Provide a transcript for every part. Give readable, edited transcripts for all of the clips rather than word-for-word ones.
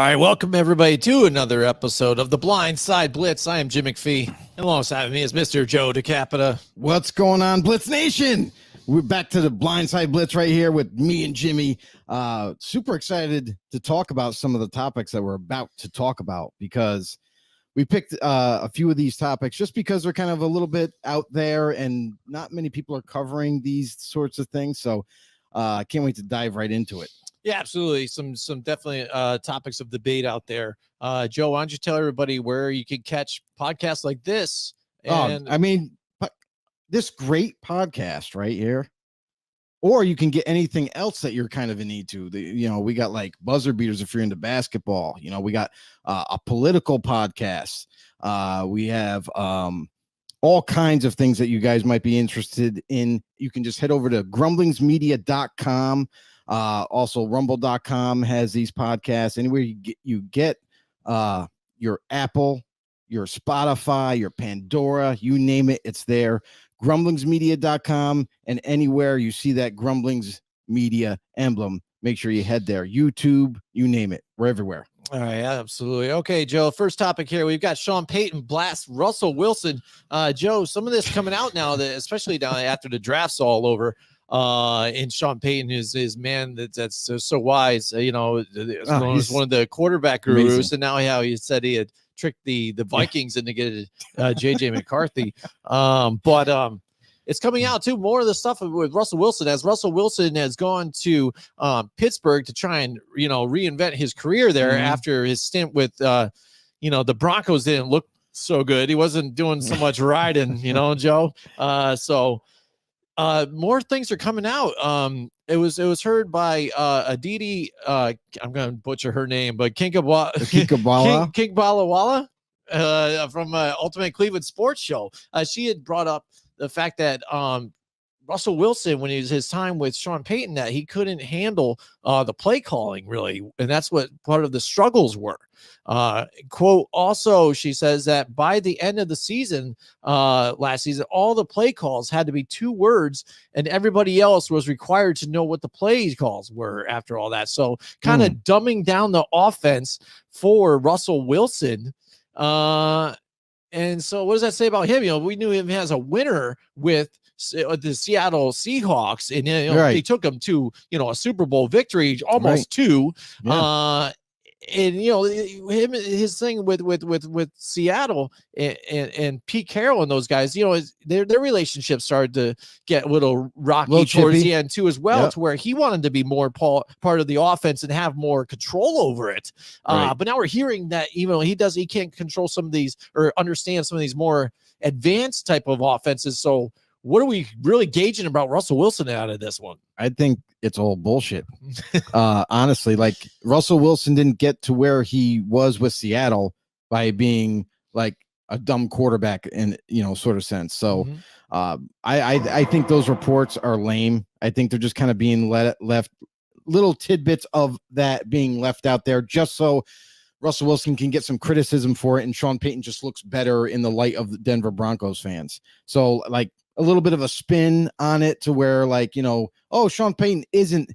right, welcome everybody to another episode of the Blind Side Blitz. I am Jim McPhee, and alongside me is Mr. Joe DeCapita. What's going on, Blitz Nation? We're back to the Blind Side Blitz right here with me and Jimmy. Super excited to talk about some of the topics that we're about to talk about because we picked a few of these topics just because they're kind of a little bit out there and not many people are covering these sorts of things. So I can't wait to dive right into it. Yeah, absolutely. Some definitely topics of debate out there. Joe, why don't you tell everybody where you can catch podcasts like this? And This great podcast right here, or you can get anything else that you're kind of in need to. We got like buzzer beaters if you're into basketball. We got a political podcast. We have all kinds of things that you guys might be interested in. You can just head over to grumblingsmedia.com. Also, rumble.com has these podcasts. Anywhere you get your Apple, your Spotify, your Pandora, you name it, it's there. Grumblingsmedia.com, and anywhere you see that Grumblings Media emblem, make sure you head there. YouTube, you name it, we're everywhere. All right, absolutely. Okay, Joe, first topic here. We've got Sean Payton blast Russell Wilson. Joe, some of this coming out now, that especially down after the draft's all over. And Sean Payton is man that's so wise, he's one of the quarterback gurus. Amazing. And now how he said he had tricked the Vikings into getting JJ McCarthy. But it's coming out too, more of the stuff with Russell Wilson, as Russell Wilson has gone to Pittsburgh to try and reinvent his career there after his stint with the Broncos didn't look so good. He wasn't doing so much riding, Joe. So more things are coming out. It was heard by Aditi. I'm gonna butcher her name, but Kinkbalawala from Ultimate Cleveland Sports Show. She had brought up the fact that Russell Wilson, when it was his time with Sean Payton, that he couldn't handle the play calling really, and that's what part of the struggles were. Quote, also, she says that by the end of the season, last season, all the play calls had to be 2 words, and everybody else was required to know what the play calls were after all that. So kind of dumbing down the offense for Russell Wilson. And so what does that say about him? We knew him as a winner with the Seattle Seahawks, and they took him to a Super Bowl victory, almost 2. Yeah. And his thing with Seattle and Pete Carroll and those guys, their relationship started to get a little rocky towards the end too, as well, to where he wanted to be more part of the offense and have more control over it. But now we're hearing that even he can't control some of these or understand some of these more advanced type of offenses. So what are we really gauging about Russell Wilson out of this one? I think it's all bullshit. Honestly, like Russell Wilson didn't get to where he was with Seattle by being like a dumb quarterback in, sort of sense. So I think those reports are lame. I think they're just kind of being left little tidbits of that being left out there just so Russell Wilson can get some criticism for it. And Sean Payton just looks better in the light of the Denver Broncos fans. So like a little bit of a spin on it to where Sean Payton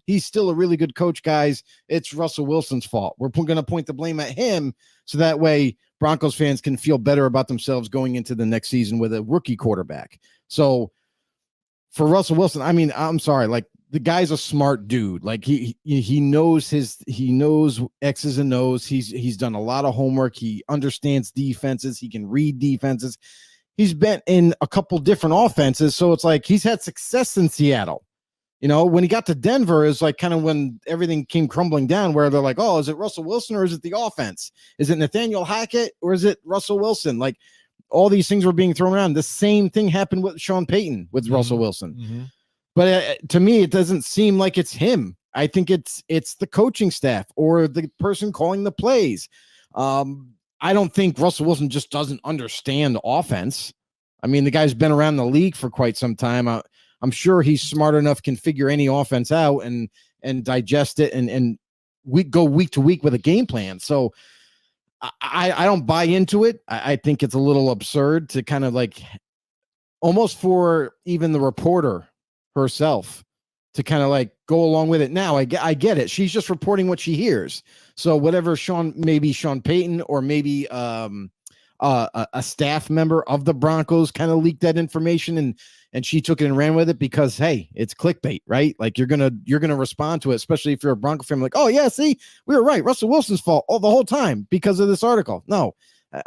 he's still a really good coach, guys. It's Russell Wilson's fault. We're going to point the blame at him so that way Broncos fans can feel better about themselves going into the next season with a rookie quarterback. So for Russell Wilson, I'm sorry, like the guy's a smart dude. Like he knows X's and O's. He's done a lot of homework. He understands defenses. He can read defenses. He's been in a couple different offenses, so it's like he's had success in Seattle. When he got to Denver, is like kind of when everything came crumbling down, where they're like, oh, is it Russell Wilson or is it the offense? Is it Nathaniel Hackett or is it Russell Wilson? Like all these things were being thrown around. The same thing happened with Sean Payton with Russell Wilson. But to me, it doesn't seem like it's him. I think it's the coaching staff or the person calling the plays. I don't think Russell Wilson just doesn't understand offense. The guy's been around the league for quite some time. I'm sure he's smart enough, can figure any offense out and digest it and we go week to week with a game plan. So I don't buy into it. I think it's a little absurd to kind of like almost for even the reporter herself to kind of like go along with it. Now I get it. She's just reporting what she hears. So whatever maybe Sean Payton or maybe a staff member of the Broncos kind of leaked that information and she took it and ran with it because, hey, it's clickbait, right? Like you're gonna respond to it, especially if you're a Bronco fan. Like, oh yeah, see, we were right. Russell Wilson's fault the whole time because of this article. No,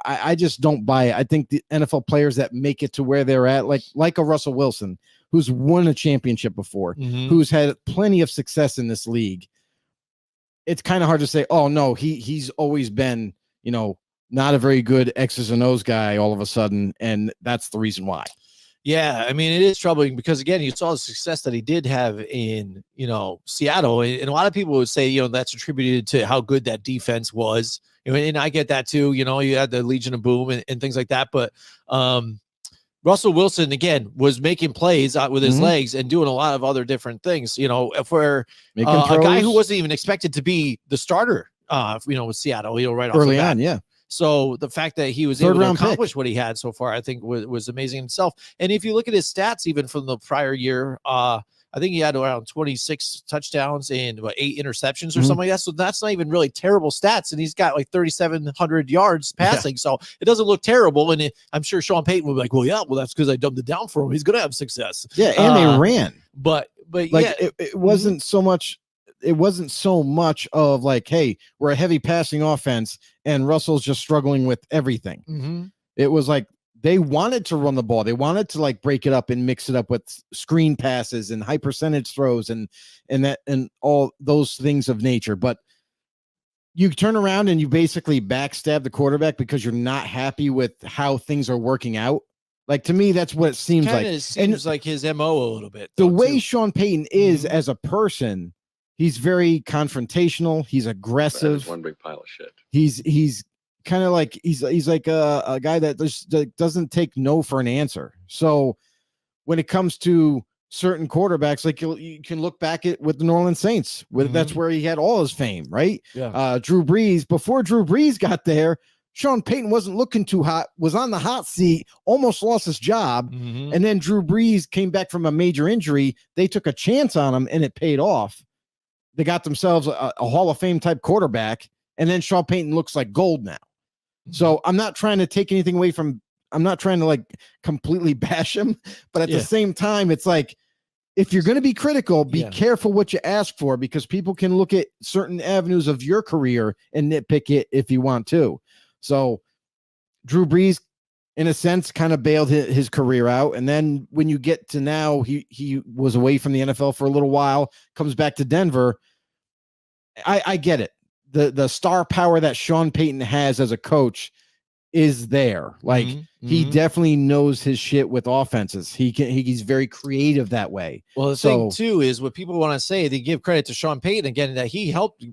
I just don't buy it. I think the NFL players that make it to where they're at, like a Russell Wilson, who's won a championship before, who's had plenty of success in this league. It's kind of hard to say, oh no, he's always been, not a very good X's and O's guy all of a sudden, and that's the reason why. Yeah, I mean, it is troubling because, again, you saw the success that he did have in, Seattle. And a lot of people would say, that's attributed to how good that defense was. And I get that too. You had the Legion of Boom and things like that. But Russell Wilson, again, was making plays with his legs and doing a lot of other different things, for a guy who wasn't even expected to be the starter, with Seattle, right off early on. Yeah. So the fact that he was able to accomplish what he had so far, I think was amazing himself. And if you look at his stats, even from the prior year, I think he had around 26 touchdowns and 8 interceptions or something like that. So that's not even really terrible stats. And he's got like 3,700 yards passing. Yeah. So it doesn't look terrible. And I'm sure Sean Payton would be like, well, that's because I dumbed it down for him. He's going to have success. Yeah. And they ran. But like, yeah. It wasn't so much. It wasn't so much of like, hey, we're a heavy passing offense and Russell's just struggling with everything. It was like they wanted to run the ball. They wanted to like break it up and mix it up with screen passes and high percentage throws and all those things of nature. But you turn around and you basically backstab the quarterback because you're not happy with how things are working out. Like, to me, that's what it seems like. It seems like his MO a little bit. The way Sean Payton is as a person, he's very confrontational. He's aggressive. One big pile of shit. He's kind of like he's like a guy that just doesn't take no for an answer. So when it comes to certain quarterbacks, like you can look back at with the New Orleans Saints, that's where he had all his fame, right? Yeah. Drew Brees. Before Drew Brees got there, Sean Payton wasn't looking too hot, was on the hot seat, almost lost his job. And then Drew Brees came back from a major injury. They took a chance on him and it paid off. They got themselves a Hall of Fame type quarterback, and then Sean Payton looks like gold now. So I'm not trying to take anything away from, I'm not trying to like completely bash him, but at the same time, it's like, if you're going to be critical, be careful what you ask for, because people can look at certain avenues of your career and nitpick it if you want to. So Drew Brees, in a sense, kind of bailed his career out. And then when you get to now, he was away from the NFL for a little while, comes back to Denver. I get it. The star power that Sean Payton has as a coach is there. Like he definitely knows his shit with offenses. He's very creative that way. Well, the thing too is what people want to say, they give credit to Sean Payton again, that he helped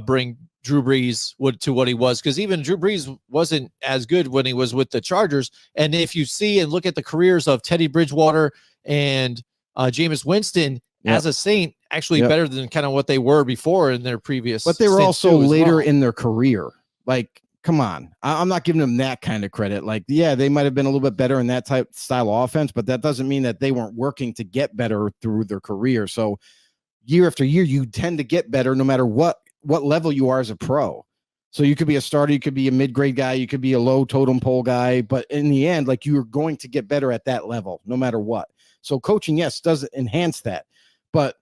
bring Drew Brees to what he was, because even Drew Brees wasn't as good when he was with the Chargers. And if you see and look at the careers of Teddy Bridgewater and Jameis Winston as a Saint, actually better than kind of what they were before in their previous. But they were also later in their career. Like, come on, I'm not giving them that kind of credit. Like, yeah, they might have been a little bit better in that type style of offense, but that doesn't mean that they weren't working to get better through their career. So year after year, you tend to get better no matter what level you are as a pro. So you could be a starter, you could be a mid-grade guy, you could be a low totem pole guy, but in the end, like, you're going to get better at that level no matter what. So coaching, yes, does enhance that. But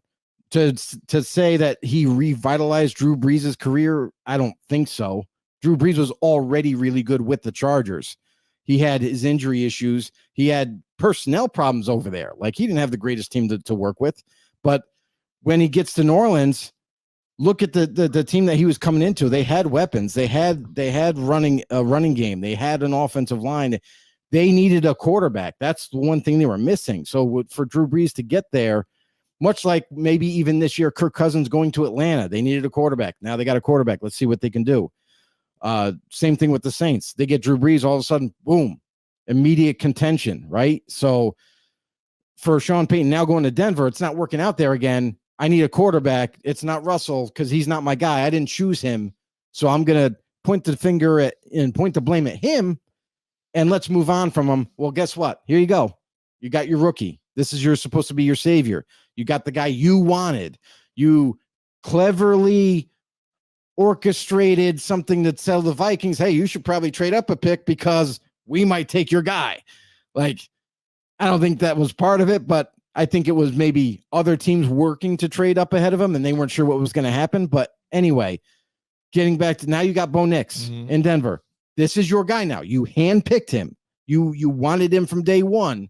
to say that he revitalized Drew Brees' career, I don't think so. Drew Brees was already really good with the Chargers. He had his injury issues. He had personnel problems over there. Like, he didn't have the greatest team to work with. But when he gets to New Orleans, look at the team that he was coming into. They had weapons. They had a running game. They had an offensive line. They needed a quarterback. That's the one thing they were missing. So for Drew Brees to get there, much like maybe even this year, Kirk Cousins going to Atlanta, they needed a quarterback. Now they got a quarterback. Let's see what they can do. Same thing with the Saints. They get Drew Brees, all of a sudden, boom, immediate contention, right? So for Sean Payton now going to Denver, it's not working out there again. I need a quarterback. It's not Russell because he's not my guy. I didn't choose him. So I'm going to point the finger at and point the blame at him, and let's move on from him. Well, guess what? Here you go. You got your rookie. This is supposed to be your savior. You got the guy you wanted. You cleverly orchestrated something to tell the Vikings, hey, you should probably trade up a pick because we might take your guy. Like, I don't think that was part of it, but I think it was maybe other teams working to trade up ahead of him and they weren't sure what was going to happen. But anyway, getting back to now, you got Bo Nix in Denver. This is your guy now. You handpicked him. You wanted him from day one.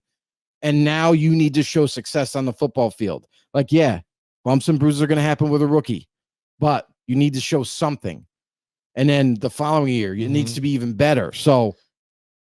And now you need to show success on the football field. Like, yeah, bumps and bruises are going to happen with a rookie, but you need to show something. And then the following year, it needs to be even better. So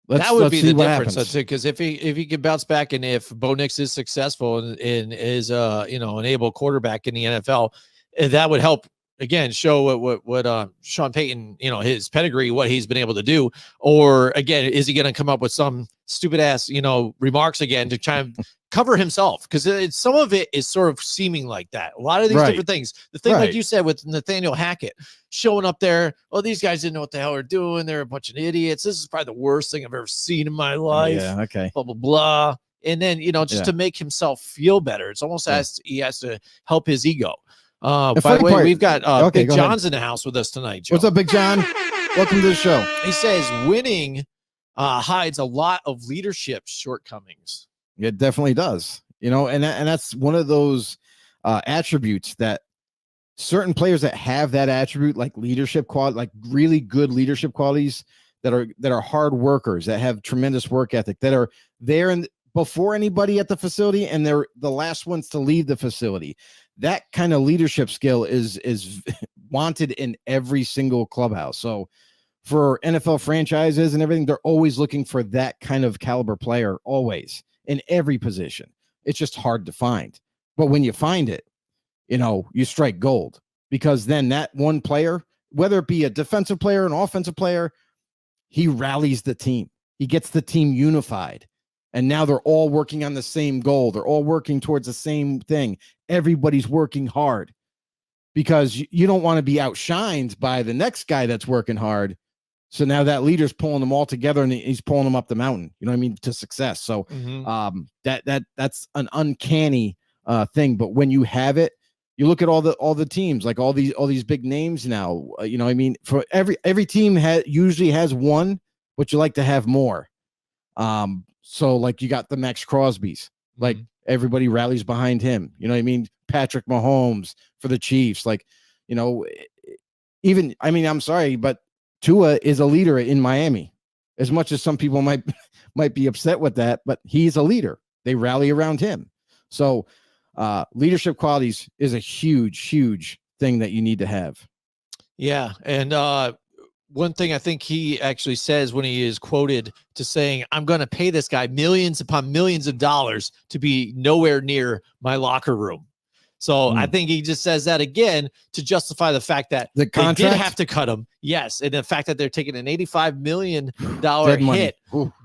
that would be the difference, because if he can bounce back, and if Bo Nix is successful and is an able quarterback in the NFL, that would help again show what Sean Payton, his pedigree, what he's been able to do. Or again, is he going to come up with some stupid ass remarks again to try and cover himself? Because some of it is sort of seeming like that. A lot of these different things. The thing, like you said, with Nathaniel Hackett showing up there, these guys didn't know what the hell they're doing. They're a bunch of idiots. This is probably the worst thing I've ever seen in my life. Yeah, okay. Blah blah blah. And then just to make himself feel better, it's almost as he has to help his ego. By the way, we've got Big John's in the house with us tonight, Joe. What's up, Big John? Welcome to the show. He says winning hides a lot of leadership shortcomings. It definitely does. And that's one of those attributes that certain players that have that attribute, like leadership quality, like really good leadership qualities, that are hard workers, that have tremendous work ethic, that are there before anybody at the facility, and they're the last ones to leave the facility. That kind of leadership skill is wanted in every single clubhouse. So for NFL franchises and everything, they're always looking for that kind of caliber player, always, in every position. It's just hard to find. But when you find it, you strike gold, because then that one player, whether it be a defensive player, an offensive player, he rallies the team. He gets the team unified. And now they're all working on the same goal. They're all working towards the same thing. Everybody's working hard, because you don't want to be outshined by the next guy that's working hard. So now that leader's pulling them all together, and he's pulling them up the mountain, to success. So that's an uncanny thing. But when you have it, you look at all the teams, like all these big names now, for every team usually has one, but you like to have more. So like you got the Max Crosby's, like everybody rallies behind him. Patrick Mahomes for the Chiefs, I'm sorry, but Tua is a leader in Miami. As much as some people might be upset with that, but he's a leader. They rally around him. So leadership qualities is a huge, huge thing that you need to have. Yeah. And one thing I think he actually says when he is quoted to saying, I'm going to pay this guy millions upon millions of dollars to be nowhere near my locker room. So I think he just says that again to justify the fact that they did have to cut him. Yes. And the fact that they're taking an $85 million hit.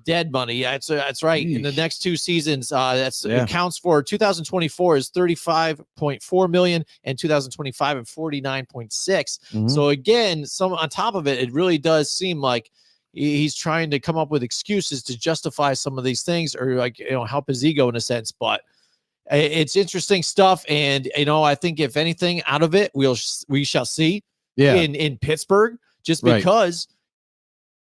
Dead money. Yeah, that's right. Eesh. In the next two seasons, it counts for 2024 is 35.4 million and 2025 and 49.6. So again, on top of it, it really does seem like he's trying to come up with excuses to justify some of these things, or help his ego in a sense. But it's interesting stuff, and I think if anything out of it, we shall see in Pittsburgh, just because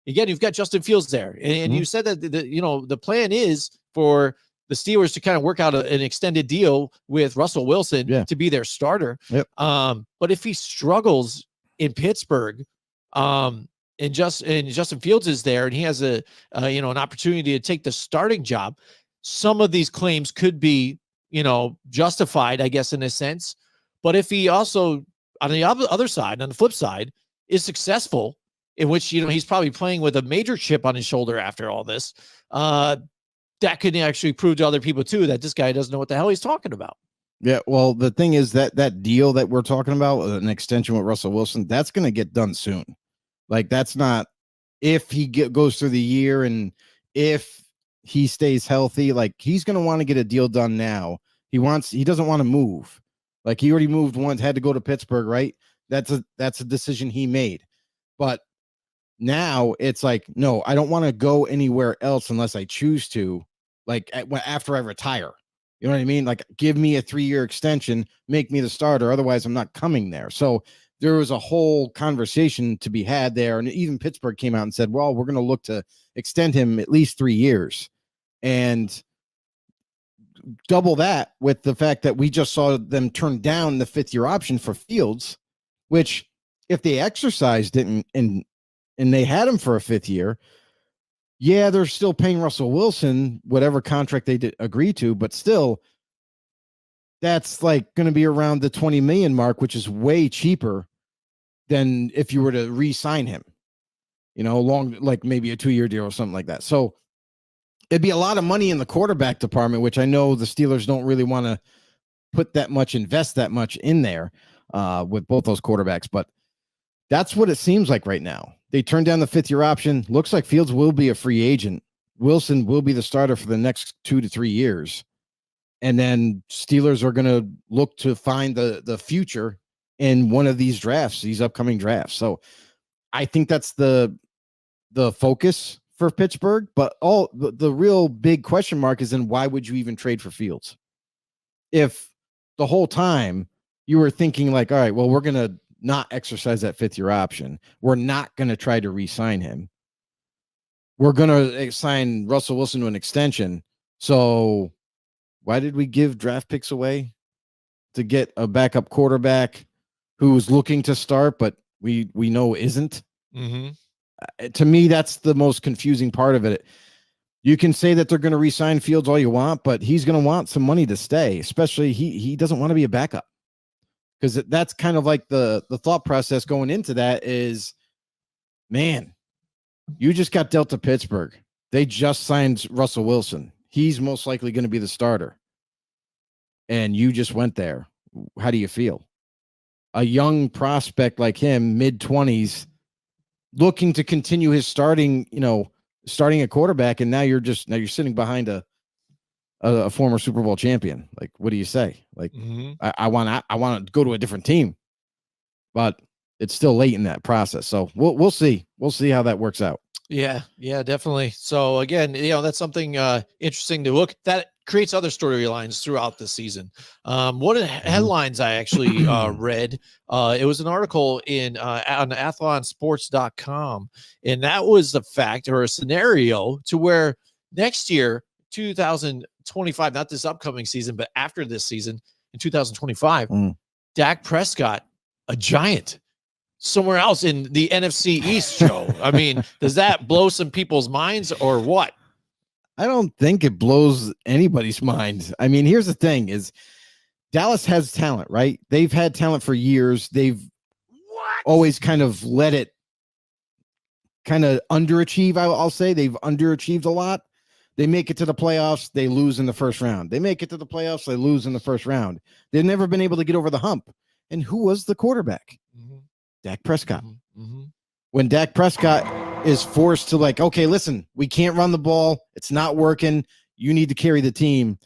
again, you've got Justin Fields there, and you said that the plan is for the Steelers to kind of work out an extended deal with Russell Wilson to be their starter. But if he struggles in Pittsburgh, and Justin Fields is there, and he has an opportunity to take the starting job, some of these claims could be justified, I guess, in a sense. But if he also, on the other side, on the flip side, is successful, in which, he's probably playing with a major chip on his shoulder after all this, that could actually prove to other people too that this guy doesn't know what the hell he's talking about. Yeah, well, the thing is that deal that we're talking about, an extension with Russell Wilson, that's going to get done soon. Like, that's not if he goes through the year, and if he stays healthy, like, he's going to want to get a deal done now. He doesn't want to move. Like, he already moved once, had to go to Pittsburgh, right? That's a decision he made. But now it's like, no, I don't want to go anywhere else unless I choose to, like, after I retire. You know what I mean? Like, give me a 3-year extension, make me the starter. Otherwise, I'm not coming there. So there was a whole conversation to be had there. And even Pittsburgh came out and said, well, we're going to look to extend him at least 3 years. And double that with the fact that we just saw them turn down the 5th-year option for Fields, which if they exercised it and they had him for a 5th year, yeah, they're still paying Russell Wilson whatever contract they did agree to, but still, that's like going to be around the 20 million mark, which is way cheaper than if you were to re-sign him, long, like maybe a 2-year deal or something like that. So it'd be a lot of money in the quarterback department, which I know the Steelers don't really want to invest that much in there with both those quarterbacks, but that's what it seems like right now. They turned down the 5th-year option. Looks like Fields will be a free agent. Wilson will be the starter for the next 2 to 3 years. And then Steelers are going to look to find the future in one of these drafts, these upcoming drafts. So I think that's the focus for Pittsburgh. But the real big question mark is then why would you even trade for Fields? If the whole time you were thinking like, all right, well, we're going to not exercise that 5th-year option. We're not going to try to re-sign him. We're going to sign Russell Wilson to an extension. So why did we give draft picks away to get a backup quarterback who's looking to start, but we know isn't? Mm-hmm. To me, that's the most confusing part of it. You can say that they're going to re-sign Fields all you want, but he's going to want some money to stay, especially he doesn't want to be a backup. Because that's kind of like the thought process going into that is, man, you just got dealt to Pittsburgh. They just signed Russell Wilson. He's most likely going to be the starter. And you just went there. How do you feel? A young prospect like him, mid-20s, looking to continue his starting a quarterback, and now you're sitting behind a former Super Bowl champion. Like, what do you say? Like, mm-hmm. I want to go to a different team, but it's still late in that process. So we'll see. We'll see how that works out. Yeah, definitely. So again, that's something interesting to look. That creates other storylines throughout the season. One of the headlines I actually read, it was an article on athlonsports.com, and that was the fact or a scenario to where next year, 2025, not this upcoming season, but after this season in 2025, Dak Prescott, a Giant, somewhere else in the NFC East, Joe. I mean, does that blow some people's minds or what? I don't think it blows anybody's mind. I mean, here's the thing is Dallas has talent, right? They've had talent for years. They've always kind of let it kind of underachieve. I'll say they've underachieved a lot. They make it to the playoffs, they lose in the first round. They make it to the playoffs, they lose in the first round. They've never been able to get over the hump. And who was the quarterback? Mm-hmm. Dak Prescott. Mm-hmm. When Dak Prescott is forced to like, okay, listen, we can't run the ball. It's not working. You need to carry the team.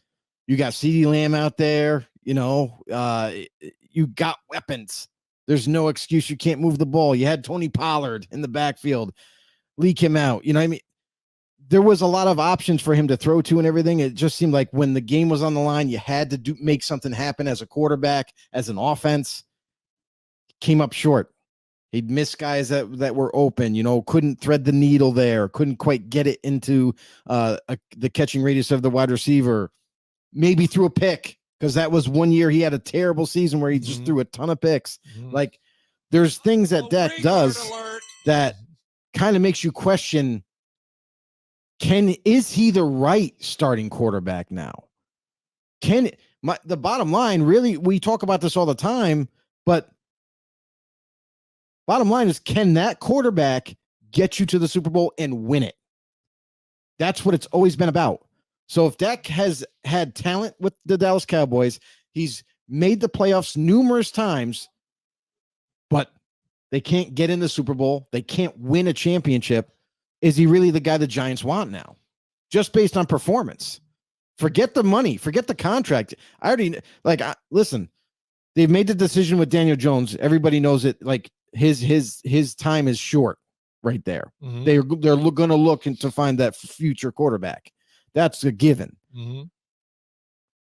You got CeeDee Lamb out there. You got weapons. There's no excuse. You can't move the ball. You had Tony Pollard in the backfield. Leak him out. You know what I mean? There was a lot of options for him to throw to and everything. It just seemed like when the game was on the line, you had to make something happen as a quarterback, as an offense. Came up short. He'd miss guys that were open, couldn't thread the needle there, couldn't quite get it into the catching radius of the wide receiver. Maybe threw a pick because that was one year he had a terrible season where he just threw a ton of picks. Mm-hmm. Like, there's things that Dak does that kind of makes you question, is he the right starting quarterback now? The bottom line, really, we talk about this all the time, but bottom line is, can that quarterback get you to the Super Bowl and win it? That's what it's always been about. So if Dak has had talent with the Dallas Cowboys, he's made the playoffs numerous times, but they can't get in the Super Bowl. They can't win a championship. Is he really the guy the Giants want now? Just based on performance. Forget the money. Forget the contract. Listen, they've made the decision with Daniel Jones. Everybody knows it. Like, his time is short right there. Mm-hmm. They're going to look to find that future quarterback. That's a given. Mm-hmm.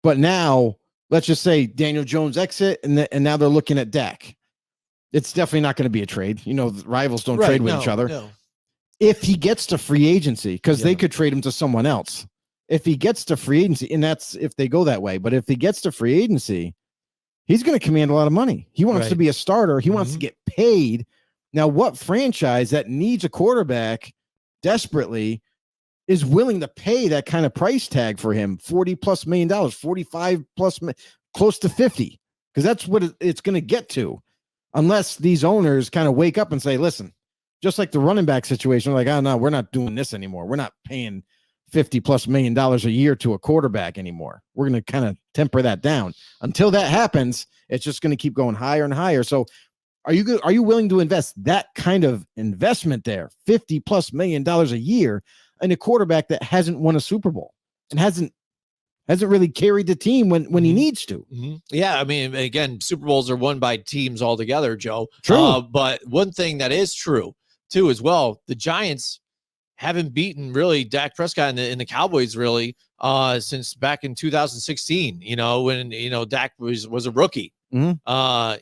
But now, let's just say Daniel Jones exit, and now they're looking at Dak. It's definitely not going to be a trade. The rivals don't trade with each other. No. If he gets to free agency, because they could trade him to someone else. If he gets to free agency, and that's if they go that way, but if he gets to free agency, he's going to command a lot of money. He wants to be a starter. He wants to get paid. Now, what franchise that needs a quarterback desperately is willing to pay that kind of price tag for him? $40+ million, 45+ close to 50, because that's what it's going to get to, unless these owners kind of wake up and say, listen, just like the running back situation, like, oh no, we're not doing this anymore. We're not paying $50+ million a year to a quarterback anymore. We're going to kind of temper that down. Until that happens, it's just going to keep going higher and higher. So are you willing to invest that kind of investment there, $50+ million a year, in a quarterback that hasn't won a Super Bowl and hasn't really carried the team when he needs to? Yeah, I mean, again, Super Bowls are won by teams altogether, Joe. True. But one thing that is true too as well, the Giants haven't beaten really Dak Prescott and the Cowboys really since back in 2016, when Dak was a rookie. For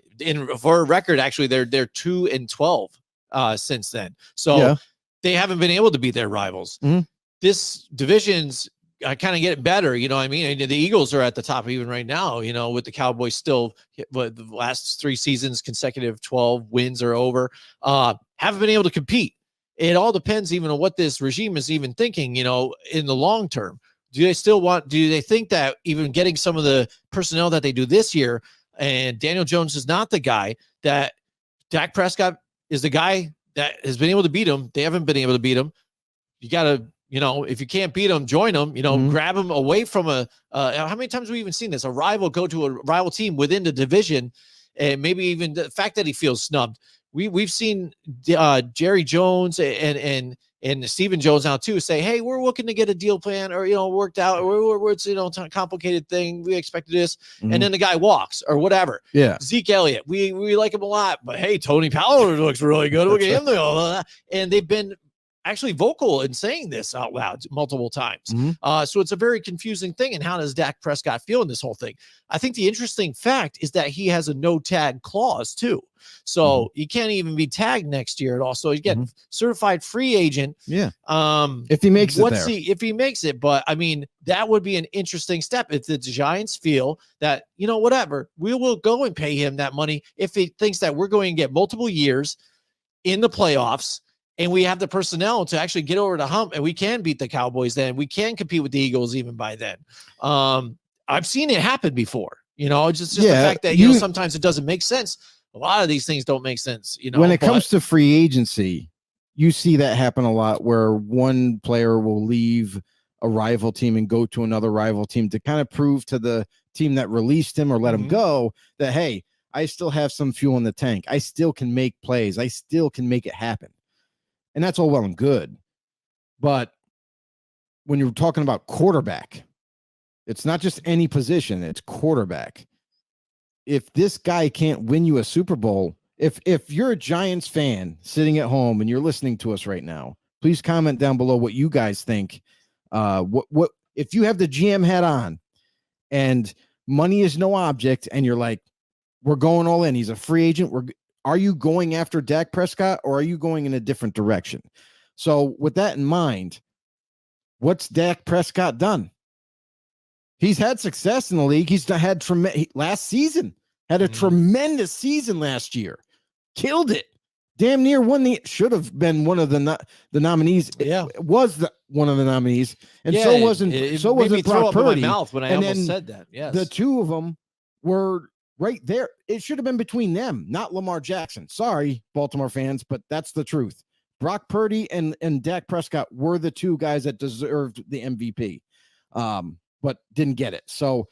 a record, actually they're 2-12 since then. So they haven't been able to beat their rivals. This division's kind of getting better, you know what I mean? And the Eagles are at the top even right now, with the Cowboys still, the last 3 seasons consecutive 12 wins are over. Haven't been able to compete. It all depends even on what this regime is even thinking, in the long term. Do they think that even getting some of the personnel that they do this year, and Daniel Jones is not the guy, that Dak Prescott is the guy that has been able to beat him? They haven't been able to beat him. You got to, if you can't beat them, join them, grab them away from how many times have we even seen this? A rival go to a rival team within the division, and maybe even the fact that he feels snubbed. We've seen Jerry Jones and Stephen Jones now too say, hey, we're looking to get a deal plan or, worked out, or it's, a complicated thing. We expected this. And then the guy walks or whatever. Yeah. Zeke Elliott, we like him a lot, but hey, Tony Pollard looks really good. Look at him. And they've been actually vocal in saying this out loud multiple times. So it's a very confusing thing. And how does Dak Prescott feel in this whole thing? I think the interesting fact is that he has a no tag clause too. So he can't even be tagged next year at all. So he's getting certified free agent. Yeah. If he makes it there. If he makes it. But I mean, that would be an interesting step if the Giants feel that, whatever, we will go and pay him that money if he thinks that we're going to get multiple years in the playoffs, and we have the personnel to actually get over the hump, and we can beat the Cowboys then. We can compete with the Eagles even by then. I've seen it happen before, just the fact that, sometimes it doesn't make sense. A lot of these things don't make sense, When it comes to free agency, you see that happen a lot where one player will leave a rival team and go to another rival team to kind of prove to the team that released him or let him go that, hey, I still have some fuel in the tank. I still can make plays. I still can make it happen. And that's all well and good. But when you're talking about quarterback, it's not just any position, it's quarterback. If this guy can't win you a Super Bowl, if you're a Giants fan sitting at home and you're listening to us right now, please comment down below what you guys think. What if you have the GM hat on and money is no object and you're like, we're going all in, he's a free agent, are you going after Dak Prescott or are you going in a different direction? So with that in mind, what's Dak Prescott done? He's had success in the league. He's had last season, had a tremendous season last year. Killed it. Damn near won should have been one of the nominees. Yeah. It was one of the nominees. And so wasn't Brock Purdy. My mouth when I almost said that. Yes. The two of them were right there. It should have been between them, not Lamar Jackson. Sorry, Baltimore fans, but that's the truth. Brock Purdy and Dak Prescott were the two guys that deserved the MVP, but didn't get it. So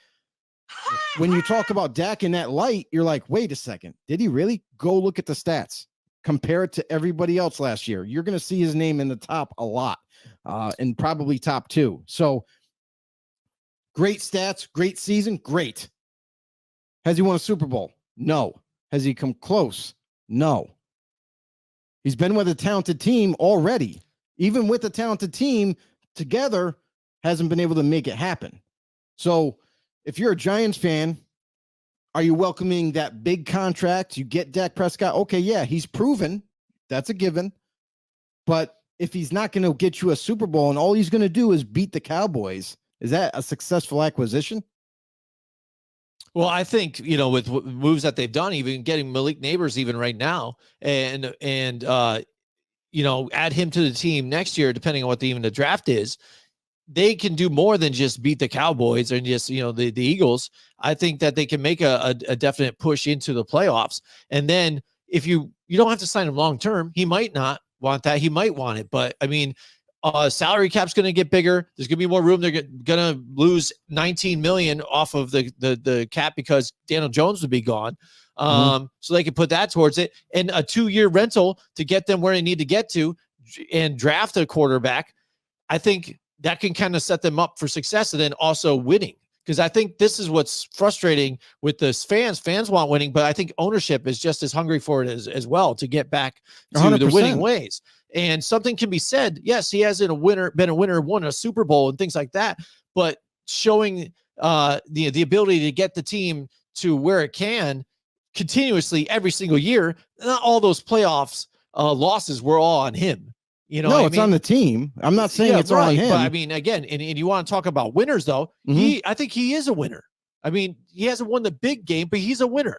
when you talk about Dak in that light, you're like, wait a second. Did he really? Go look at the stats. Compare it to everybody else last year. You're going to see his name in the top a lot, and probably top 2. So great stats, great season, great. Has he won a Super Bowl? No. Has he come close? No. He's been with a talented team already. Even with a talented team together, hasn't been able to make it happen. So if you're a Giants fan, are you welcoming that big contract? You get Dak Prescott. Okay, yeah, he's proven. That's a given. But if he's not going to get you a Super Bowl and all he's going to do is beat the Cowboys, is that a successful acquisition? Well, I think, with moves that they've done, even getting Malik Neighbors even right now, and add him to the team next year, depending on what even the draft is, they can do more than just beat the Cowboys and just, the Eagles. I think that they can make a definite push into the playoffs. And then if you don't have to sign him long-term, he might not want that. He might want it, but I mean, salary cap's going to get bigger. There's going to be more room. They're going to lose 19 million off of the cap because Daniel Jones would be gone. So they can put that towards it, and a 2-year rental to get them where they need to get to and draft a quarterback. I think that can kind of set them up for success, and then also winning. Because I think this is what's frustrating with this fans. Fans want winning, but I think ownership is just as hungry for it as well, to get back to 100%. The winning ways. And something can be said. Yes, he hasn't been a winner, won a Super Bowl and things like that, but showing the ability to get the team to where it can continuously every single year. Not all those playoffs losses were all on him. No, it's on the team. I'm not saying it's right, on him. But I mean, again, and you want to talk about winners, though. I think he is a winner. I mean, he hasn't won the big game, but he's a winner.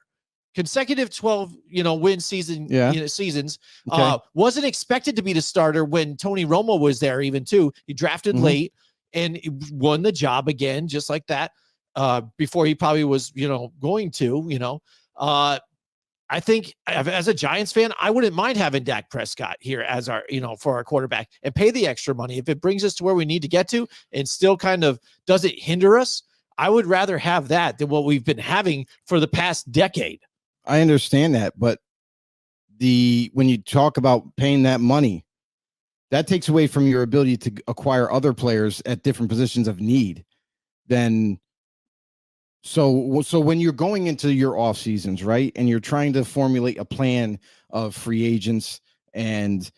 Consecutive 12, win seasons. Okay. Wasn't expected to be the starter when Tony Romo was there, even too. He drafted late and won the job again, just like that. Before he probably was, going to, I think as a Giants fan, I wouldn't mind having Dak Prescott here as our, for our quarterback, and pay the extra money. If it brings us to where we need to get to and still kind of doesn't hinder us, I would rather have that than what we've been having for the past decade. I understand that, but when you talk about paying that money, that takes away from your ability to acquire other players at different positions of need. So when you're going into your off seasons, right, and you're trying to formulate a plan of free agents and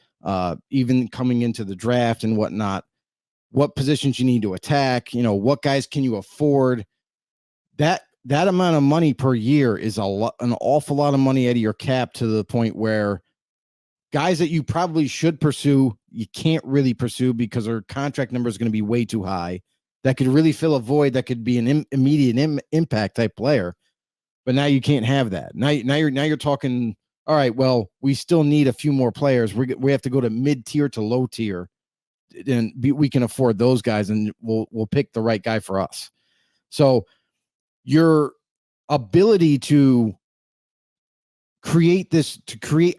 even coming into the draft and whatnot, what positions you need to attack, what guys can you afford, that amount of money per year is an awful lot of money out of your cap, to the point where guys that you probably should pursue, you can't really pursue because their contract number is going to be way too high. That could really fill a void. That could be an immediate impact type player, but now you can't have that. Now you're talking. All right, well, we still need a few more players. We have to go to mid tier to low tier, and we can afford those guys, and we'll pick the right guy for us. So your ability to create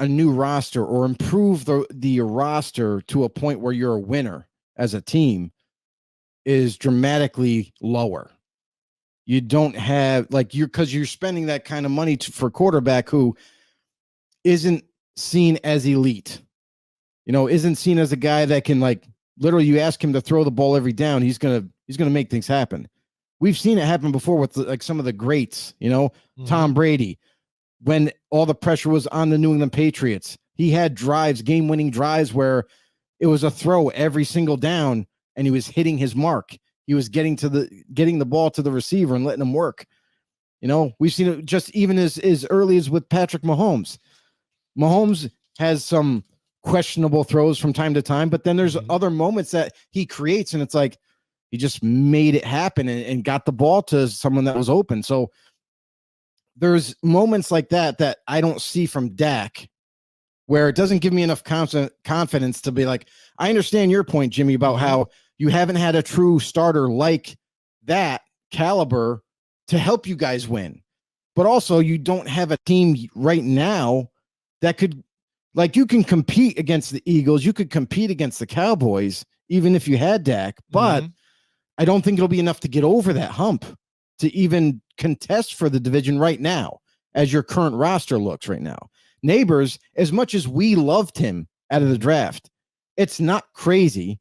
a new roster or improve the roster to a point where you're a winner as a team is dramatically lower. You don't have because you're spending that kind of money for a quarterback who isn't seen as elite, isn't seen as a guy that can literally you ask him to throw the ball every down. He's going to make things happen. We've seen it happen before with some of the greats, Tom Brady, when all the pressure was on the New England Patriots, he had game-winning drives where it was a throw every single down, and he was hitting his mark. He was getting the ball to the receiver and letting him work. We've seen it just even as early as with Patrick Mahomes. Mahomes has some questionable throws from time to time, but then there's other moments that he creates, and it's like he just made it happen and got the ball to someone that was open. So there's moments like that I don't see from Dak, where it doesn't give me enough confidence to be like, I understand your point, Jimmy, about how you haven't had a true starter like that caliber to help you guys win. But also you don't have a team right now that could, you can compete against the Eagles. You could compete against the Cowboys, even if you had Dak. But I don't think it'll be enough to get over that hump to even contest for the division right now, as your current roster looks right now. Neighbors, as much as we loved him out of the draft, it's not crazy,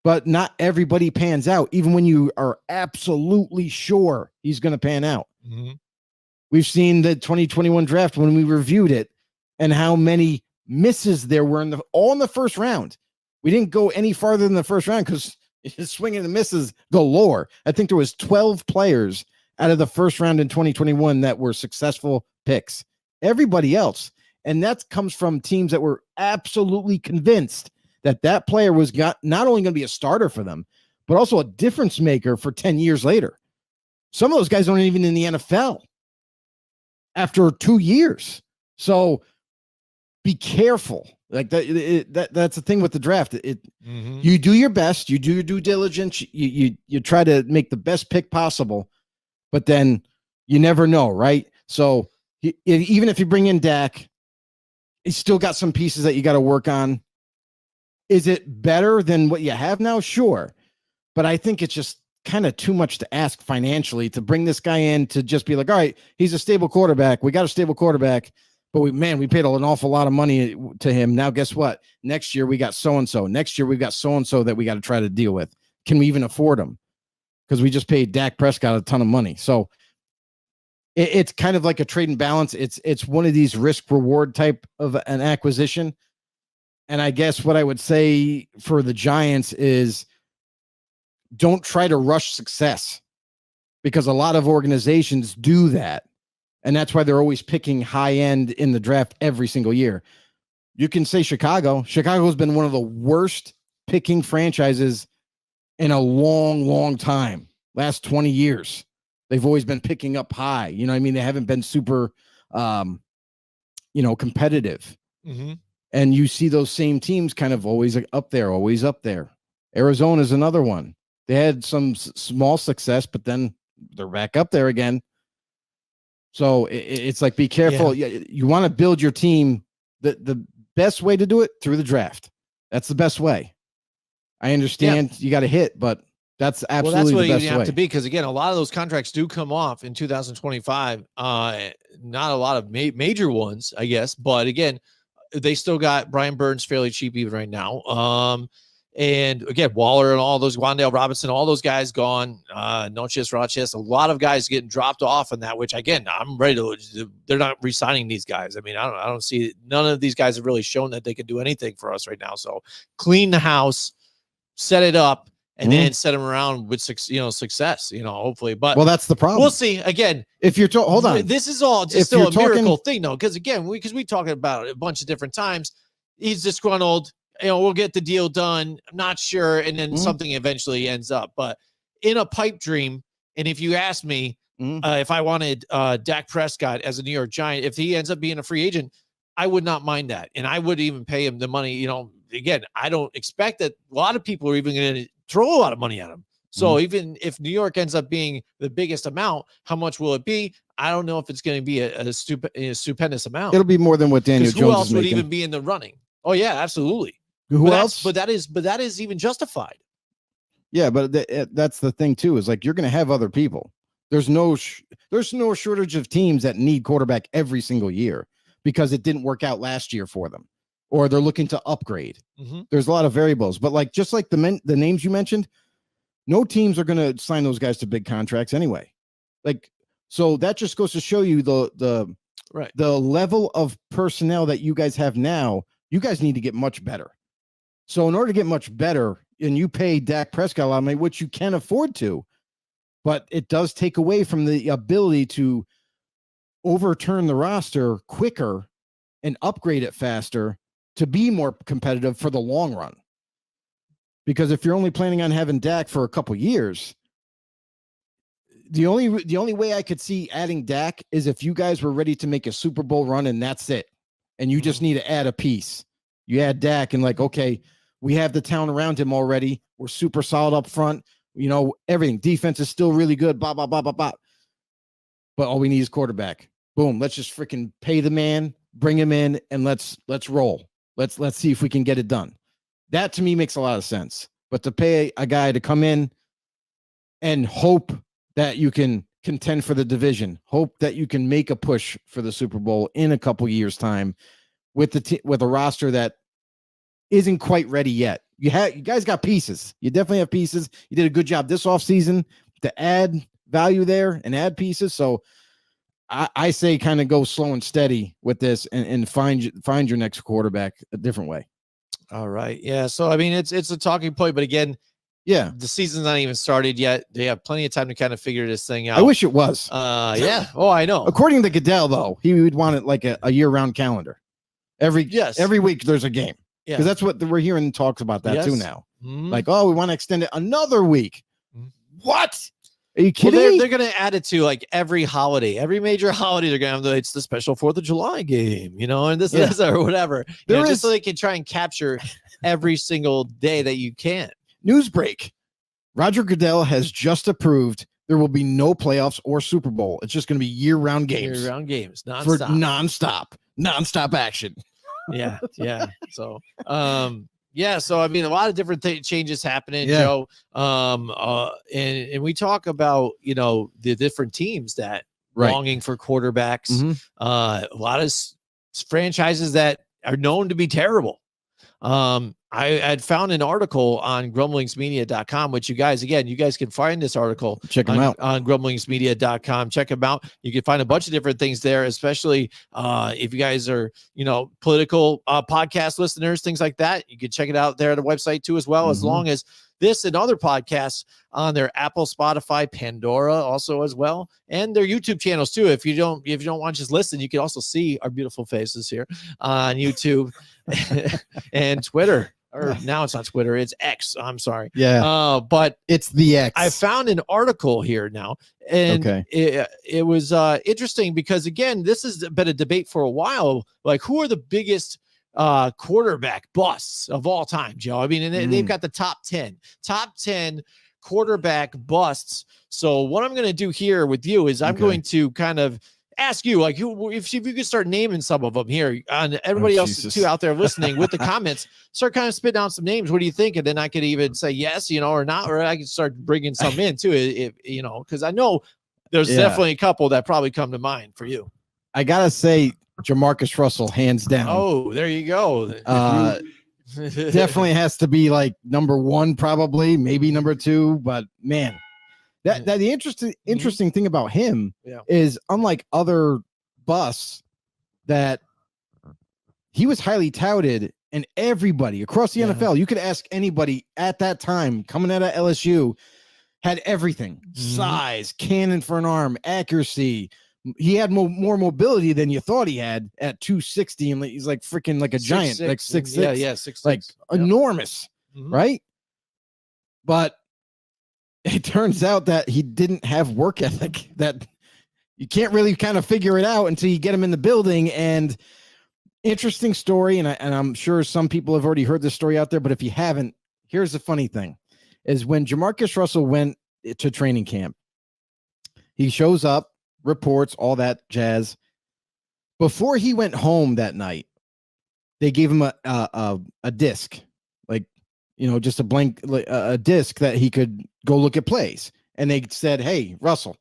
but not everybody pans out, even when you are absolutely sure he's going to pan out. We've seen the 2021 draft when we reviewed it and how many misses there were all in the first round. We didn't go any farther than the first round because swinging and misses galore. I think there was 12 players out of the first round in 2021 that were successful picks. Everybody else. And that comes from teams that were absolutely convinced that that player was not only going to be a starter for them, but also a difference maker for 10 years later. Some of those guys aren't even in the NFL after 2 years. So be careful. Like that's the thing with the draft. You do your best, you do your due diligence, you try to make the best pick possible, but then you never know, right? So even if you bring in Dak, he's still got some pieces that you got to work on. Is it better than what you have now? Sure. But I think it's just kind of too much to ask financially to bring this guy in to just be like, all right, he's a stable quarterback. We got a stable quarterback, but we paid an awful lot of money to him. Now, guess what? Next year we got so-and-so. Next year we got so-and-so that we got to try to deal with. Can we even afford them? Because we just paid Dak Prescott a ton of money. So it's kind of like a trade and balance. It's one of these risk reward type of an acquisition. And I guess what I would say for the Giants is don't try to rush success, because a lot of organizations do that. And that's why they're always picking high end in the draft every single year. You can say Chicago. Chicago's been one of the worst picking franchises in a long, long time. Last 20 years. They've always been picking up high. You know what I mean? They haven't been super, competitive. Mm-hmm. And you see those same teams kind of always up there. Arizona is another one. They had some small success, but then they're back up there again. So it's like, be careful. Yeah. You want to build your team. The best way to do it through the draft. That's the best way. I understand you got to hit, but that's absolutely that's what the best you way. have to be, because again, a lot of those contracts do come off in 2025. Not a lot of major ones, I guess, but again, they still got Brian Burns fairly cheap even right now. And again, Waller and all those, Wan'Dale Robinson, all those guys gone. Noches, Roches, a lot of guys getting dropped off in that, which again, I'm ready to, they're not re-signing these guys. I mean, I don't see, none of these guys have really shown that they can do anything for us right now. So clean the house, set it up, and then set them around with success, hopefully. But that's the problem. We'll see. Again, if you're hold on, this is all just still a miracle thing, though, because again, we talking about it a bunch of different times. He's disgruntled. We'll get the deal done. I'm not sure, and then something eventually ends up. But in a pipe dream, and if you ask me if I wanted Dak Prescott as a New York Giant, if he ends up being a free agent, I would not mind that, and I would even pay him the money. Again, I don't expect that a lot of people are even going to throw a lot of money at him. So even if New York ends up being the biggest amount, how much will it be? I don't know if it's going to be a stupendous amount. It'll be more than what Daniel Jones is making. Who else would even be in the running? Oh yeah, absolutely. Who else? But that is even justified. Yeah, but that's the thing too. Is like you're going to have other people. There's no shortage of teams that need quarterback every single year because it didn't work out last year for them, or they're looking to upgrade. There's a lot of variables, but just like the names you mentioned, no teams are going to sign those guys to big contracts anyway. So that just goes to show you the level of personnel that you guys have now. You guys need to get much better. So in order to get much better, and you pay Dak Prescott a lot of money, which you can afford to, but it does take away from the ability to overturn the roster quicker and upgrade it faster to be more competitive for the long run. Because if you're only planning on having Dak for a couple years, the only way I could see adding Dak is if you guys were ready to make a Super Bowl run and that's it. And you just need to add a piece. You add Dak and okay, we have the talent around him already. We're super solid up front. Everything. Defense is still really good. Blah, blah, blah, blah, blah. But all we need is quarterback. Boom. Let's just freaking pay the man, bring him in, and let's roll. Let's see if we can get it done. That to me makes a lot of sense. But to pay a guy to come in and hope that you can contend for the division, hope that you can make a push for the Super Bowl in a couple years' time with a roster that isn't quite ready yet. You guys got pieces. You definitely have pieces. You did a good job this offseason to add value there and add pieces. So I say kind of go slow and steady with this and find your next quarterback a different way. All right. Yeah. So, I mean, it's a talking point, but again, Yeah. The season's not even started yet. They have plenty of time to kind of figure this thing out. I wish it was. Yeah. Oh, I know. According to Goodell, though, he would want it like a year-round calendar. Every week there's a game. Because that's what we're hearing talks about that too now. Like, oh, we want to extend it another week. What? Are you kidding me? They're going to add it to like every holiday, every major holiday. They're going to have it's the special 4th of July game, and this or whatever. Just so they can try and capture every single day that you can. News break. Roger Goodell has just approved there will be no playoffs or Super Bowl. It's just going to be year-round games. Year-round games. Nonstop. For nonstop action. Yeah. So, so I mean, a lot of different changes happening, Joe. And we talk about the different teams that longing for quarterbacks. A lot of franchises that are known to be terrible. I had found an article on grumblingsmedia.com, which you guys can find this article. Check them out on grumblingsmedia.com. Check them out. You can find a bunch of different things there, especially if you guys are, political podcast listeners, things like that. You can check it out there on the website too, as well, as long as this and other podcasts on their Apple, Spotify, Pandora also as well, and their YouTube channels too. If you don't want to just listen, you can also see our beautiful faces here on YouTube and Twitter. Or now it's not Twitter, it's X. I'm sorry. Yeah. But it's the X. I found an article here now, and it was interesting because again, this has been a debate for a while. Like, who are the biggest quarterback busts of all time, Joe? I mean, and they've got the top 10 quarterback busts. So what I'm going to do here with you is I'm going to kind of ask you, like, if you could start naming some of them here, and everybody else too out there listening with the comments, start kind of spitting out some names. What do you think? And then I could even say yes, or not, or I could start bringing some in too, if because I know there's definitely a couple that probably come to mind for you. I gotta say, Jamarcus Russell, hands down. Oh, there you go. Definitely has to be like number 1, probably, maybe number 2. But man, that the interesting thing about him is, unlike other busts, that he was highly touted, and everybody across the NFL, you could ask anybody at that time coming out of LSU, had everything: size, cannon for an arm, accuracy. He had more mobility than you thought he had at 260, and he's like freaking like a giant, 6'6". like 6'6". Yeah, 6'6". Like enormous, right? But it turns out that he didn't have work ethic. That you can't really kind of figure it out until you get him in the building. And interesting story, and I'm sure some people have already heard this story out there, but if you haven't, here's the funny thing: is when Jamarcus Russell went to training camp, he shows up, reports, all that jazz. Before he went home that night, they gave him a disc, like, just a blank a disc that he could go look at plays. And they said, "Hey, Russell,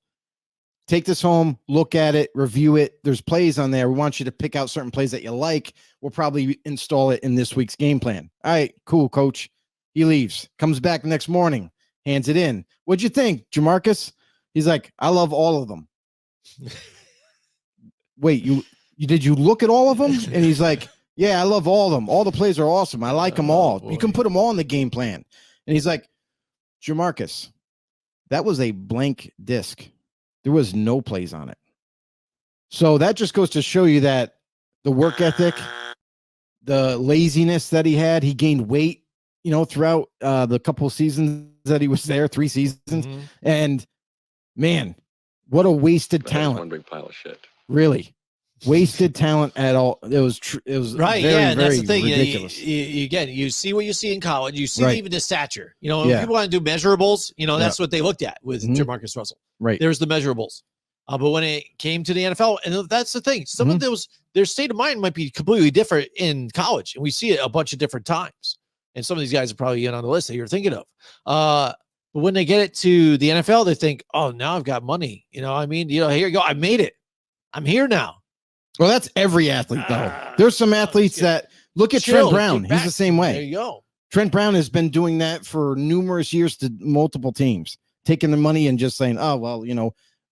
take this home, look at it, review it. There's plays on there. We want you to pick out certain plays that you like. We'll probably install it in this week's game plan." All right, cool, coach. He leaves, comes back the next morning, hands it in. "What'd you think, Jamarcus?" He's like, "I love all of them." Wait, you did you look at all of them? And he's like, "Yeah, I love all of them. All the plays are awesome. I like them all. You can put them all in the game plan." And he's like, "Jamarcus, that was a blank disc. There was no plays on it." So that just goes to show you that the work ethic, the laziness that he gained weight, throughout the couple of seasons that he was there, 3 seasons. And man, what a wasted talent. One big pile of shit. Really. Wasted talent at all. It was right. Very, and that's the thing. Ridiculous. You see what you see in college. You see even the stature. When people want to do measurables, that's what they looked at with Jamarcus Russell. Right. There's the measurables. But when it came to the NFL, and that's the thing, some of those, their state of mind might be completely different in college, and we see it a bunch of different times. And some of these guys are probably in on the list that you're thinking of. But when they get it to the NFL, they think, "Oh, now I've got money." Here you go. I made it. I'm here now. Well, that's every athlete, though. There's some athletes that look at Trent Brown. He's the same way. There you go. Trent Brown has been doing that for numerous years to multiple teams, taking the money and just saying, "Oh, well,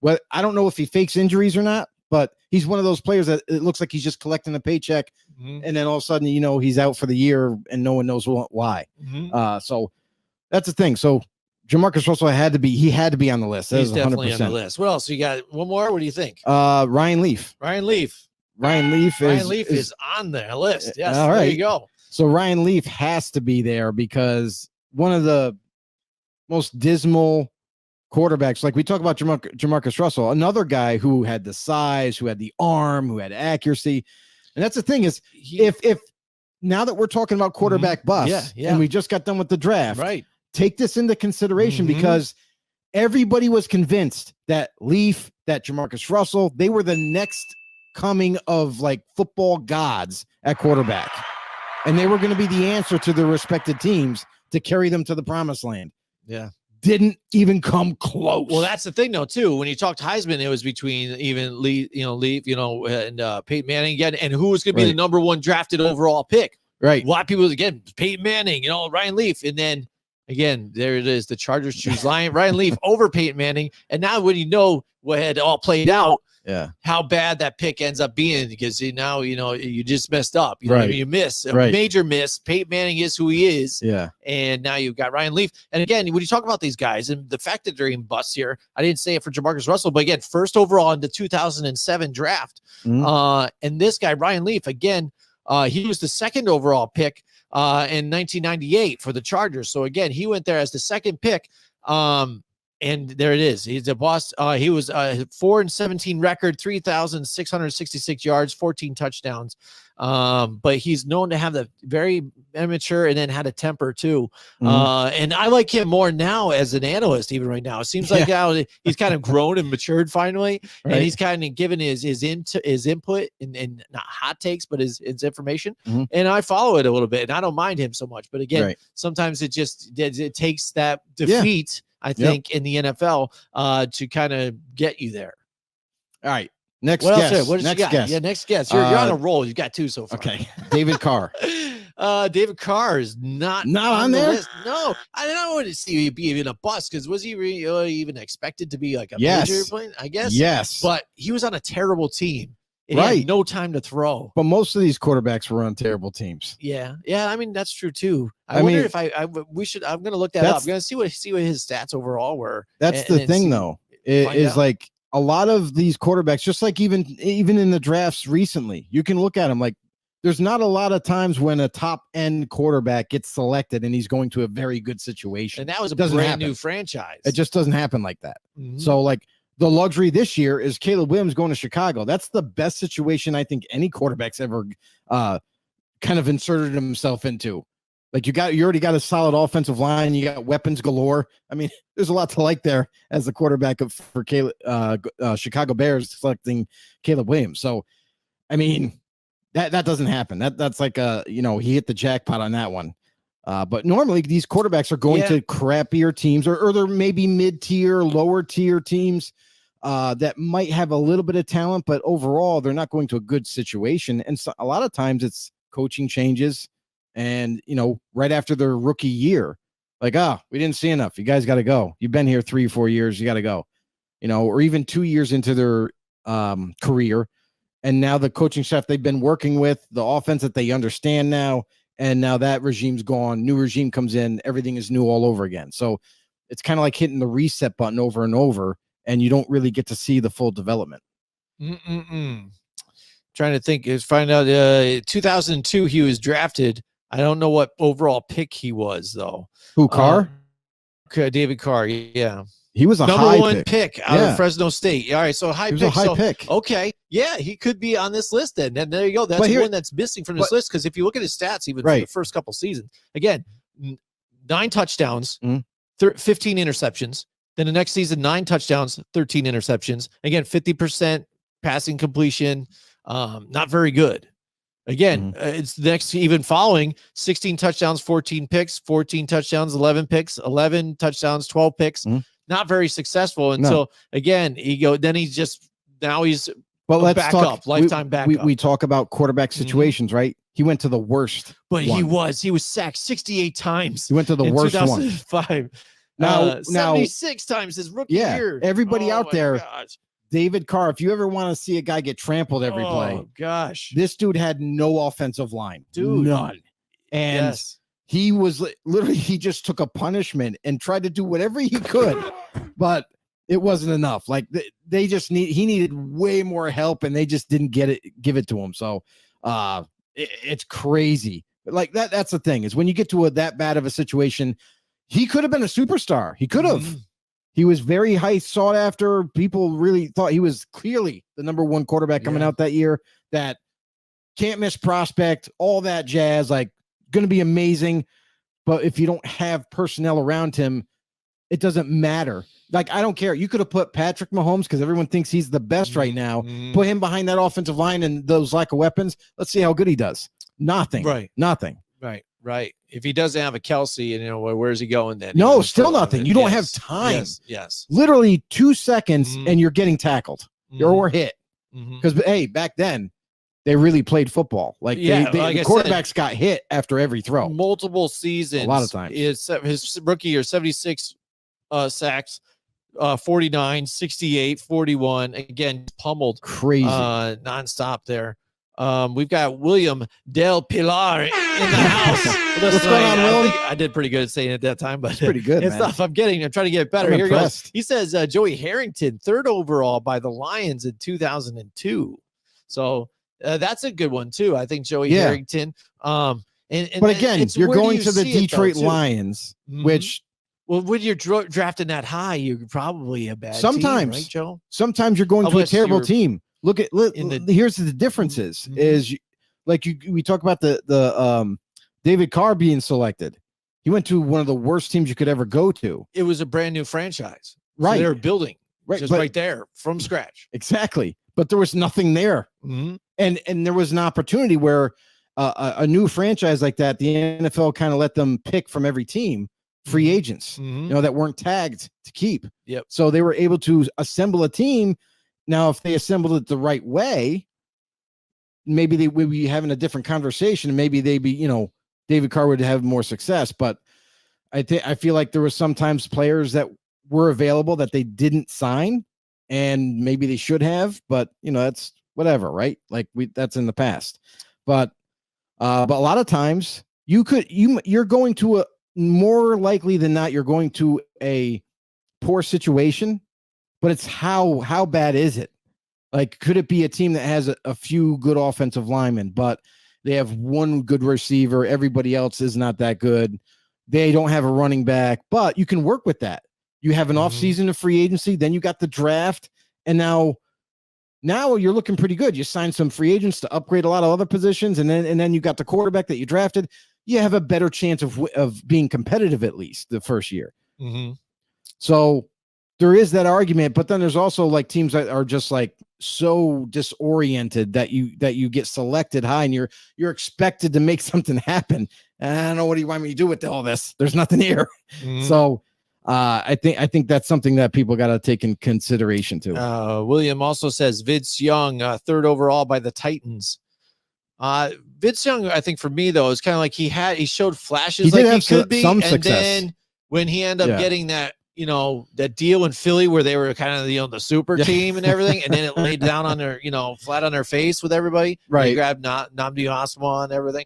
well, I don't know if he fakes injuries or not, but he's one of those players that it looks like he's just collecting a paycheck, and then all of a sudden, he's out for the year and no one knows why." So that's the thing. So Jamarcus Russell had to be on the list. He's definitely on the list. What else? You got one more? What do you think? Ryan Leaf. Ryan Leaf is on the list. Yes. All right. There you go. So Ryan Leaf has to be there because one of the most dismal quarterbacks, like we talk about Jamarcus Russell, another guy who had the size, who had the arm, who had accuracy. And that's the thing is, if now that we're talking about quarterback bust, and we just got done with the draft, right? Take this into consideration because everybody was convinced that Leaf, that Jamarcus Russell, they were the next coming of like football gods at quarterback. And they were going to be the answer to their respected teams to carry them to the promised land. Yeah. Didn't even come close. Well, that's the thing, though, too. When you talked Heisman, it was between even Leaf, and Peyton Manning again, and who was going to be the number one drafted overall pick. Right. A lot of people, again, Peyton Manning, Ryan Leaf. And then, again, there it is. The Chargers choose Ryan Leaf over Peyton Manning. And now when you know what had all played out, how bad that pick ends up being, because now, you just messed up. You miss a major miss. Peyton Manning is who he is. Yeah. And now you've got Ryan Leaf. And again, when you talk about these guys and the fact that they're in busts here, I didn't say it for Jamarcus Russell, but again, first overall in the 2007 draft. And this guy, Ryan Leaf, again, he was the second overall pick in 1998 for the Chargers. So again, he went there as the second pick. And there it is. He's a boss. He was 4-17 record, 3,666 yards, 14 touchdowns. But he's known to have the very immature and then had a temper too. And I like him more now as an analyst, even right now. It seems like now he's kind of grown and matured finally, and he's kind of given his input and not hot takes, but his information. And I follow it a little bit, and I don't mind him so much. But again, sometimes it takes that defeat. I think in the NFL to kind of get you there. All right. Next guest. What next guest. Yeah, next guest. You're on a roll. You got two so far. Okay. David Carr. David Carr is not on there. List. No, I don't want to see you be even a bust, because was he even expected to be like a major player? I guess. Yes. But he was on a terrible team. He had no time to throw. But most of these quarterbacks were on terrible teams. Yeah. I mean, that's true too. I wonder if I'm going to look that up. I'm going to see what his stats overall were. That's the thing, though. It is like a lot of these quarterbacks, just like even in the drafts recently, you can look at them like there's not a lot of times when a top end quarterback gets selected and he's going to a very good situation. And that was a brand new franchise. It just doesn't happen like that. So like, the luxury this year is Caleb Williams going to Chicago. That's the best situation I think any quarterback's ever kind of inserted himself into. Like you already got a solid offensive line. You got weapons galore. I mean, there's a lot to like there as the quarterback for Caleb, Chicago Bears selecting Caleb Williams. So, I mean, that doesn't happen. That's like he hit the jackpot on that one. But normally these quarterbacks are going to crappier teams or they're maybe mid-tier, lower tier teams that might have a little bit of talent, but overall they're not going to a good situation. And so a lot of times it's coaching changes and, right after their rookie year, like, we didn't see enough. You guys got to go. You've been here 3 or 4 years. You got to go, or even 2 years into their career. And now the coaching staff they've been working with, the offense that they understand now, and now that regime's gone, new regime comes in, everything is new all over again. So it's kind of like hitting the reset button over and over, and you don't really get to see the full development. Trying to think, find out 2002 he was drafted. I don't know what overall pick he was, though. Who, Carr? David Carr, yeah. He was a number high one pick out of Fresno State. All right, so he was a high pick. Okay, yeah, he could be on this list then. And there you go. That's one that's missing from this list, because if you look at his stats, even for the first couple seasons, again, 9 touchdowns, 15 interceptions. Then the next season, 9 touchdowns, 13 interceptions. Again, 50% passing completion. Not very good. Again, it's the next even following 16 touchdowns, 14 picks, 14 touchdowns, 11 picks, 11 touchdowns, 12 picks. Not very successful until again he's lifetime backup. We talk about quarterback situations, right? He went to the worst, but he was sacked 68 times. He went to the worst 2005. One. Now 76 times his rookie year. Everybody out there, David Carr. If you ever want to see a guy get trampled every play, gosh, this dude had no offensive line, dude, none, and he was literally, he just took a punishment and tried to do whatever he could, but it wasn't enough. Like he needed way more help, and they just didn't give it to him. So it's crazy. Like that's the thing, is when you get to that bad of a situation, he could have been a superstar. He could have. He was very high sought after. People really thought he was clearly the number one quarterback coming out that year. That can't miss prospect, all that jazz, like going to be amazing. But if you don't have personnel around him, it doesn't matter. Like, I don't care. You could have put Patrick Mahomes, because everyone thinks he's the best right now. Put him behind that offensive line and those lack of weapons. Let's see how good he does. Nothing. Right. Nothing. Right. If he doesn't have a Kelsey, and where's he going then? No, still nothing. You don't have time. Yes. Literally 2 seconds and you're getting tackled or hit. Because hey, back then they really played football. Like, the quarterbacks got hit after every throw. Multiple seasons. A lot of times. His rookie year, 76 sacks, 49, 68, 41. Again, pummeled. Crazy. Nonstop there. We've got William Del Pilar in the house. What's going on, Will? I did pretty good at saying it at that time, but it's pretty good. It's stuff I'm trying to get better. I'm Here impressed. He goes. He says Joey Harrington, 3rd overall by the Lions in 2002. So that's a good one too. I think Joey Harrington. But again, you're going to the Detroit Lions, which. Well, when you're drafting that high, you're probably a bad sometimes, team, right, Joe? Sometimes you're going to a terrible team. Here's the differences we talk about the David Carr being selected. He went to one of the worst teams you could ever go to. It was a brand new franchise. Right. So they were building right there from scratch. Exactly. But there was nothing there. And there was an opportunity where a new franchise like that, the NFL kind of let them pick from every team free agents, that weren't tagged to keep. Yep. So they were able to assemble a team. Now, if they assembled it the right way, maybe they would be having a different conversation. Maybe they'd be, David Carr would have more success. But I feel like there was sometimes players that were available that they didn't sign, and maybe they should have. But that's whatever, right? Like that's in the past. But a lot of times you're going to more likely than not, you're going to a poor situation. But it's how bad is it? Like, could it be a team that has a few good offensive linemen, but they have one good receiver, everybody else is not that good. They don't have a running back, but you can work with that. You have an offseason of free agency, then you got the draft, and now you're looking pretty good. You signed some free agents to upgrade a lot of other positions, and then you got the quarterback that you drafted. You have a better chance of being competitive, at least the first year. So there is that argument, but then there's also like teams that are just like so disoriented that you get selected high and you're expected to make something happen. And I don't know, what do you want me to do with all this? There's nothing here. So I think that's something that people got to take in consideration too. William also says Vince Young, 3rd overall by the Titans. Vince Young, I think for me though, is kind of like he showed flashes like he could be, and success. Then when he ended up getting that, that deal in Philly where they were kind of the super team and everything, and then it laid down on their, flat on their face with everybody. Right. They grabbed Nnamdi Asomugha and everything.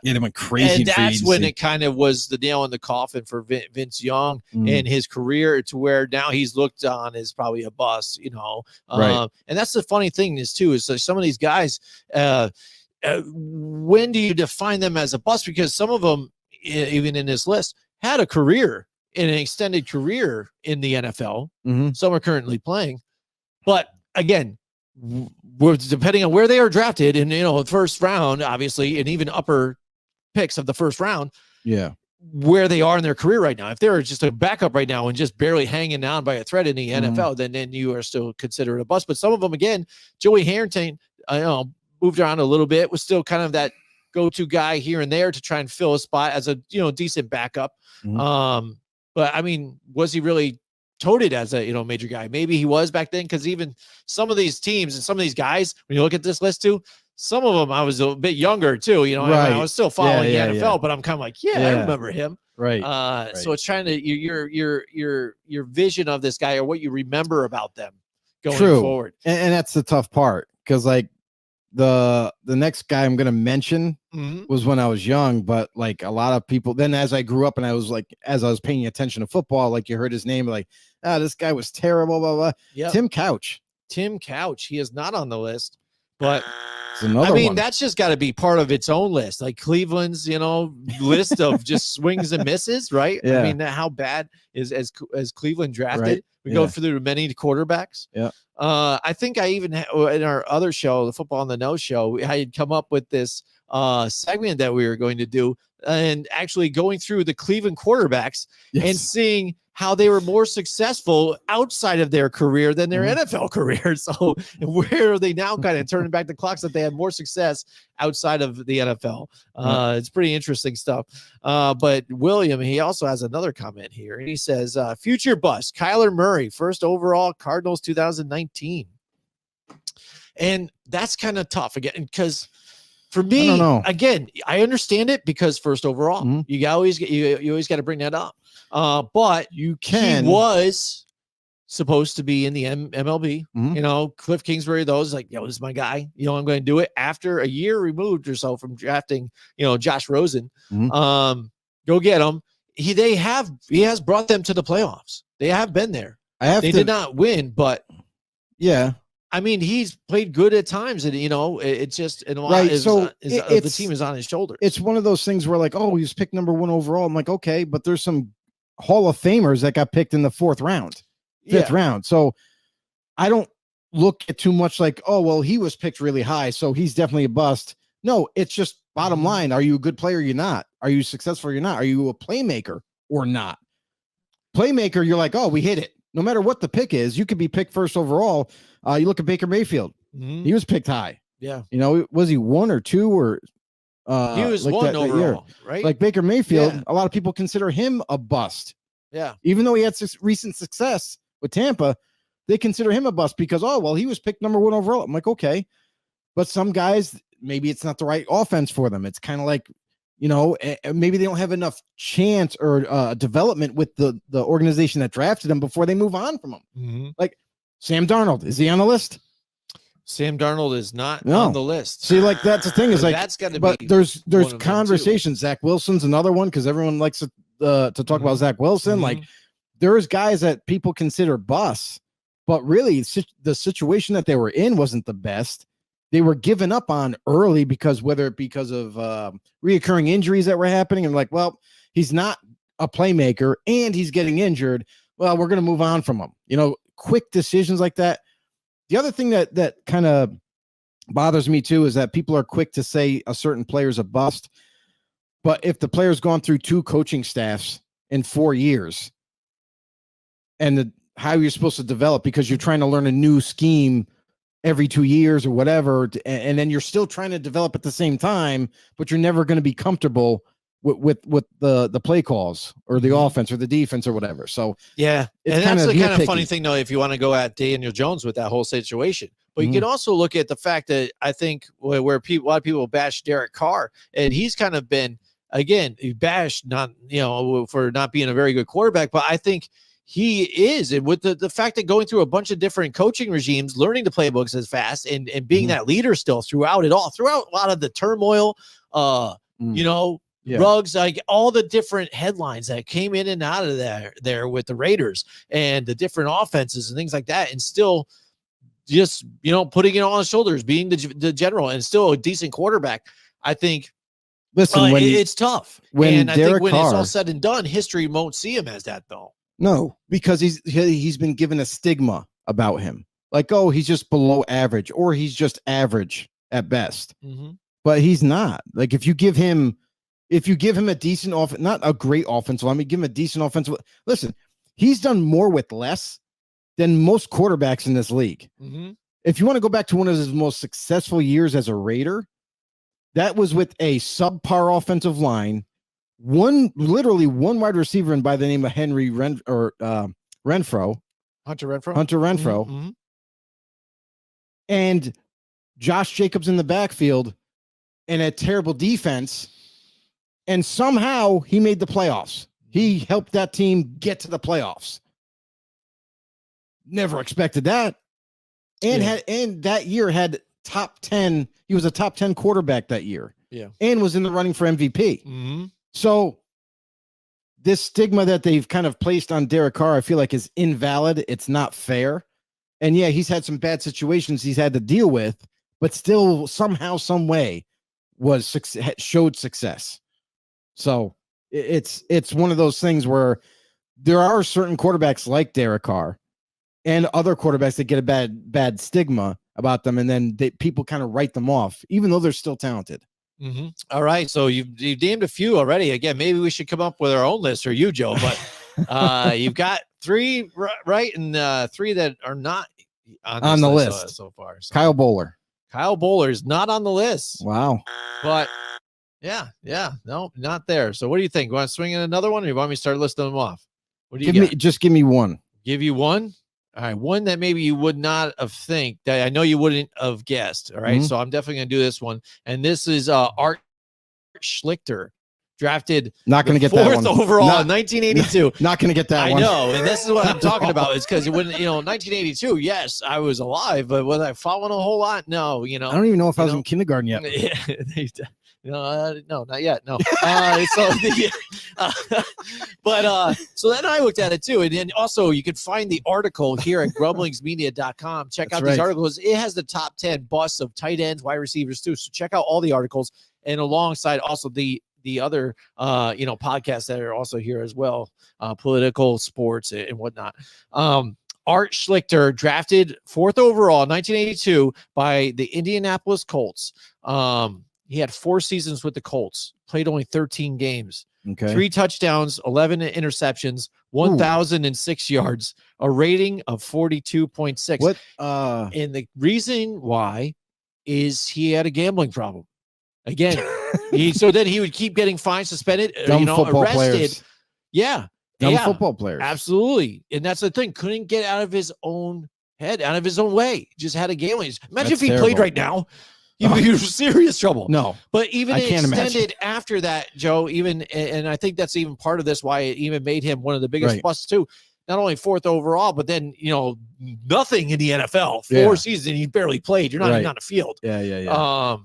They went crazy. And that's when it kind of was the nail in the coffin for Vince Young and his career, to where now he's looked on as probably a bust, Right. And that's the funny thing is some of these guys, when do you define them as a bust? Because some of them, even in this list, had a career, in an extended career in the NFL. Some are currently playing, but again, we're depending on where they are drafted in, the first round, obviously, and even upper picks of the first round. Where they are in their career right now. If they're just a backup right now and just barely hanging on by a thread in the NFL, then you are still considered a bust. But some of them, again, Joey Harrington, moved around a little bit, was still kind of that go-to guy here and there to try and fill a spot as a, decent backup. But I mean, was he really touted as a, major guy? Maybe he was back then, because even some of these teams and some of these guys, when you look at this list too, some of them I was a bit younger too, I was still following the NFL, but I'm kind of like, I remember him. Right. So it's trying to your vision of this guy, or what you remember about them going forward. And that's the tough part, because like the next guy I'm gonna mention was when I was young, but like a lot of people. Then as I grew up and I was like, as I was paying attention to football, like you heard his name, like, this guy was terrible, blah blah. Yep. Tim Couch. Tim Couch. He is not on the list, but I mean, that's just got to be part of its own list, like Cleveland's, list of just swings and misses, right? Yeah. I mean, how bad is as Cleveland drafted? Right. We go through many quarterbacks. Yeah. I think I even in our other show, the Football on the Nose show, I had come up with this segment that we were going to do, and actually going through the Cleveland quarterbacks and seeing how they were more successful outside of their career than their NFL career. So where are they now kind of turning back the clocks that they had more success outside of the NFL? It's pretty interesting stuff. But William, he also has another comment here. And he says, future bust, Kyler Murray, first overall, Cardinals 2019. And that's kind of tough again, because for me, again, I understand it because first overall, you always got to bring that up. But he was supposed to be in the MLB. Cliff Kingsbury, those like, this is my guy. I'm going to do it after a year removed or so from drafting, Josh Rosen. Go get him. He has brought them to the playoffs. They have been there. They did not win, but yeah. I mean, he's played good at times, and it's just a lot the team is on his shoulders. It's one of those things where like, he was picked number 1 overall. I'm like, okay, but there's some Hall of Famers that got picked in the 4th round, 5th round. So I don't look at too much like, he was picked really high, so he's definitely a bust. No, it's just bottom line. Are you a good player or you're not? Are you successful or you're not? Are you a playmaker or not? Playmaker, you're like, we hit it. No matter what the pick is, you could be picked first overall. You look at Baker Mayfield. He was picked high. Yeah. Was he 1 or 2 or he was like 1 overall, right? Like Baker Mayfield, a lot of people consider him a bust. Yeah. Even though he had recent success with Tampa, they consider him a bust because, he was picked number 1 overall. I'm like, okay. But some guys, maybe it's not the right offense for them. It's kind of like, maybe they don't have enough chance or development with the organization that drafted them before they move on from them. Like Sam Darnold, is he on the list? Sam Darnold is not on the list. See, like that's the thing is like that's got to be. But there's conversations. Zach Wilson's another one because everyone likes to talk about Zach Wilson. Like there's guys that people consider busts, but really the situation that they were in wasn't the best. They were given up on early because of reoccurring injuries that were happening. And like, he's not a playmaker and he's getting injured. Well, we're going to move on from him. Quick decisions like that. The other thing that kind of bothers me too is that people are quick to say a certain player's a bust. But if the player's gone through 2 coaching staffs in 4 years and how you're supposed to develop because you're trying to learn a new scheme every 2 years or whatever, and then you're still trying to develop at the same time, but you're never going to be comfortable with the play calls or the offense or the defense or whatever. So and that's the kind of funny thing though, if you want to go at Daniel Jones with that whole situation. But you can also look at the fact that I think where a lot of people bash Derek Carr, and he's kind of been he bashed for not being a very good quarterback, but I think he is, and with the fact that going through a bunch of different coaching regimes, learning the playbooks as fast and being that leader still throughout a lot of the turmoil, Ruggs, like all the different headlines that came in and out of there with the Raiders and the different offenses and things like that, and still just putting it on his shoulders, being the general and still a decent quarterb's I think. Listen, it's tough. When I Derek think when Carr, it's all said and done, history won't see him as that though. No, because he's been given a stigma about him. Like, he's just below average or he's just average at best. But he's not. Like if you give him a decent offense, not a great offensive, give him a decent offensive. Listen, he's done more with less than most quarterbacks in this league. If you want to go back to one of his most successful years as a Raider, that was with a subpar offensive line, literally one wide receiver by the name of Renfro. Hunter Renfro. And Josh Jacobs in the backfield and a terrible defense. And somehow he made the playoffs. He helped that team get to the playoffs. Never expected that. And that year had top 10. He was a top 10 quarterback that year. Yeah. And was in the running for MVP. Mm-hmm. So this stigma that they've kind of placed on Derek Carr, I feel like is invalid. It's not fair. And yeah, he's had some bad situations he's had to deal with, but still somehow, some way showed success. So it's one of those things where there are certain quarterbacks like Derek Carr and other quarterbacks that get a bad stigma about them, and then people kind of write them off, even though they're still talented. Mm-hmm. All right, so you've named a few already. Again, maybe we should come up with our own list, or you, Joe. But you've got 3 right, and 3 that are not on the list so far. So. Kyle Bowler is not on the list. Wow. But yeah, no, not there. So what do you think? You want to swing in another one, or you want me to start listing them off? What do you give me one. Give you one. All right, one that maybe you would not have that I know you wouldn't have guessed. All right, so I'm definitely gonna do this one, and this is Art Schlichter, drafted not gonna get 4th that one. overall in 1982. Not gonna get that I one. I know, and this is what I'm talking about. Is because when 1982, yes, I was alive, but was I following a whole lot? No, I don't even know if I was in kindergarten yet. Yeah, no, not yet. No. So then I looked at it too. And then also you can find the article here at grumblingsmedia.com. Check out these articles. It has the top 10 busts of tight ends, wide receivers too. So check out all the articles, and alongside also the other podcasts that are also here as well, political, sports, and whatnot. Art Schlichter, drafted 4th overall in 1982 by the Indianapolis Colts. He had 4 seasons with the Colts, played only 13 games, 3 touchdowns, 11 interceptions, 1,006 yards, a rating of 42.6. What? And the reason why is he had a gambling problem. Again, so then he would keep getting fined, suspended, football arrested. Players. Yeah. Football players. Absolutely. And that's the thing. Couldn't get out of his own head, out of his own way. Just had a gambling. Imagine if he played right now. He would be in serious trouble. No. But even extended after that, Joe, and I think that's even part of this, why it even made him one of the biggest busts too. Not only 4th overall, but then, nothing in the NFL. 4 seasons, and he barely played. You're not even on the field. Yeah.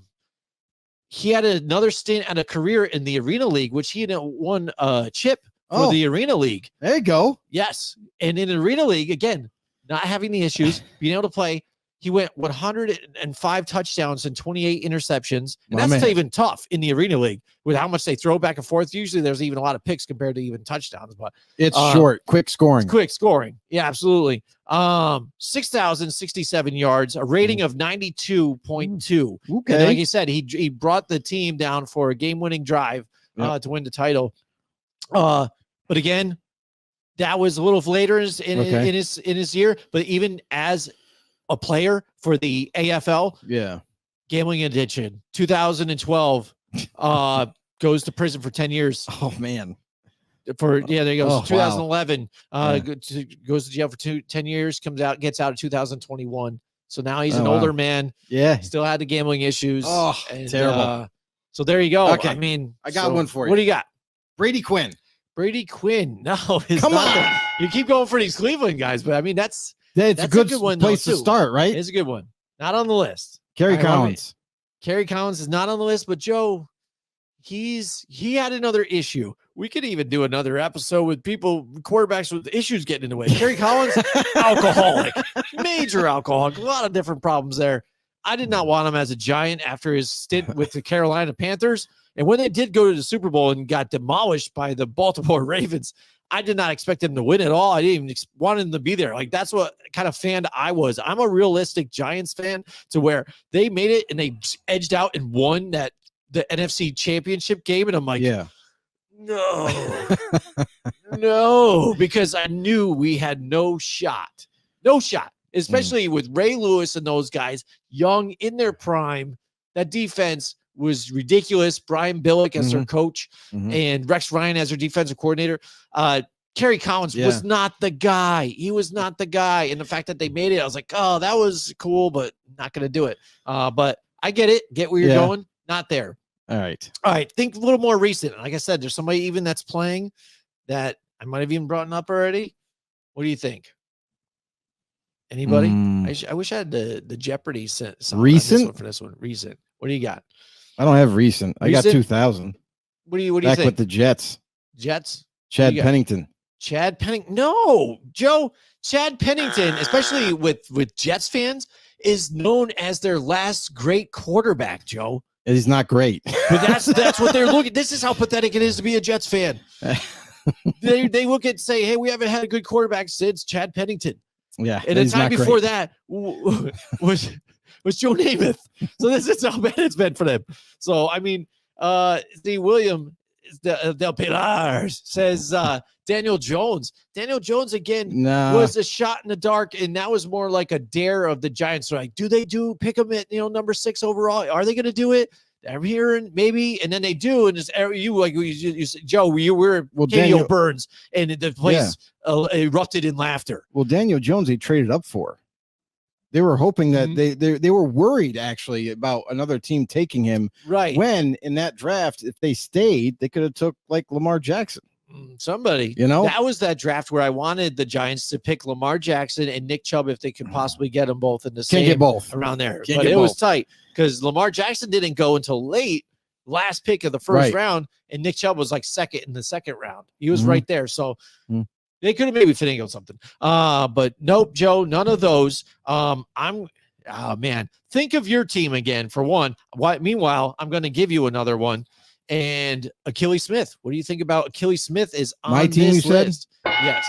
He had another stint and a career in the Arena League, which he had won a chip for the Arena League. There you go. Yes. And in the Arena League, again, not having the issues, being able to play, he went 105 touchdowns and 28 interceptions. And that's even tough in the Arena League with how much they throw back and forth. Usually there's even a lot of picks compared to even touchdowns, but it's short, quick scoring. Yeah, absolutely. 6,067 yards, a rating of 92.2. Okay. And like you said, he brought the team down for a game-winning drive to win the title. But again, that was a little later in his year, but even as a player for the AFL, gambling addiction, 2012, goes to prison for 10 years. Oh man. There he goes. 2011, goes to jail for 10 years, gets out in 2021. So now he's an older man. Yeah. Still had the gambling issues. Oh, terrible. So there you go. Okay. I mean, I got one for you. What do you got? Brady Quinn. No, come on. You keep going for these Cleveland guys, but I mean, that's a good one place to start, right? It's a good one. Not on the list. Kerry Collins. Kerry Collins is not on the list, but Joe, he had another issue. We could even do another episode with quarterbacks with issues getting in the way. Kerry Collins, alcoholic, major alcoholic, a lot of different problems there. I did not want him as a Giant after his stint with the Carolina Panthers. And when they did go to the Super Bowl and got demolished by the Baltimore Ravens, I did not expect him to win at all. I didn't even want him to be there. Like, that's what kind of fan I was. I'm a realistic Giants fan, to where they made it and they edged out and won the NFC Championship game. And I'm like, no, because I knew we had no shot, especially with Ray Lewis and those guys young in their prime. That defense was ridiculous. Brian Billick as their coach and Rex Ryan as their defensive coordinator. Kerry Collins was not the guy. He was not the guy. And the fact that they made it, I was like, oh, that was cool, but not going to do it. But I get it. Get where you're going. Not there. All right. Think a little more recent. Like I said, there's somebody even that's playing that I might have even brought up already. What do you think? Anybody? I wish I had the Jeopardy song recent for this one. Recent. What do you got? I don't have recent. I got 2000. What do you back think? with the Jets? Jets. Chad Pennington. Chad Pennington. No, Joe. Chad Pennington, especially with Jets fans, is known as their last great quarterback. Joe. He's not great, but that's what they're looking. This is how pathetic it is to be a Jets fan. They look at say, hey, we haven't had a good quarterback since Chad Pennington. Yeah, and the time before that was Joe Namath. So this is how bad it's been for them. So I mean, William Del Pilar says Daniel Jones. Daniel Jones again was a shot in the dark, and that was more like a dare of the Giants. So like, do they pick him at number 6 overall? Are they going to do it? I'm hearing maybe, and then they do, and it's you Joe, you were Daniel Burns, and the place erupted in laughter. Well, Daniel Jones, they traded up for. They were hoping that they were worried actually about another team taking him. Right. When in that draft, if they stayed, they could have took like Lamar Jackson. Somebody, that was that draft where I wanted the Giants to pick Lamar Jackson and Nick Chubb if they could possibly get them both in the same. Can't get both around there, but it was tight because Lamar Jackson didn't go until last pick of the first round, and Nick Chubb was like second in the second round. He was right there, so they could have maybe finagled something. But nope, Joe, none of those. Think of your team again for one. Meanwhile, I'm going to give you another one. And Achilles Smith. What do you think about Achilles Smith is on my team, this list? Said? Yes.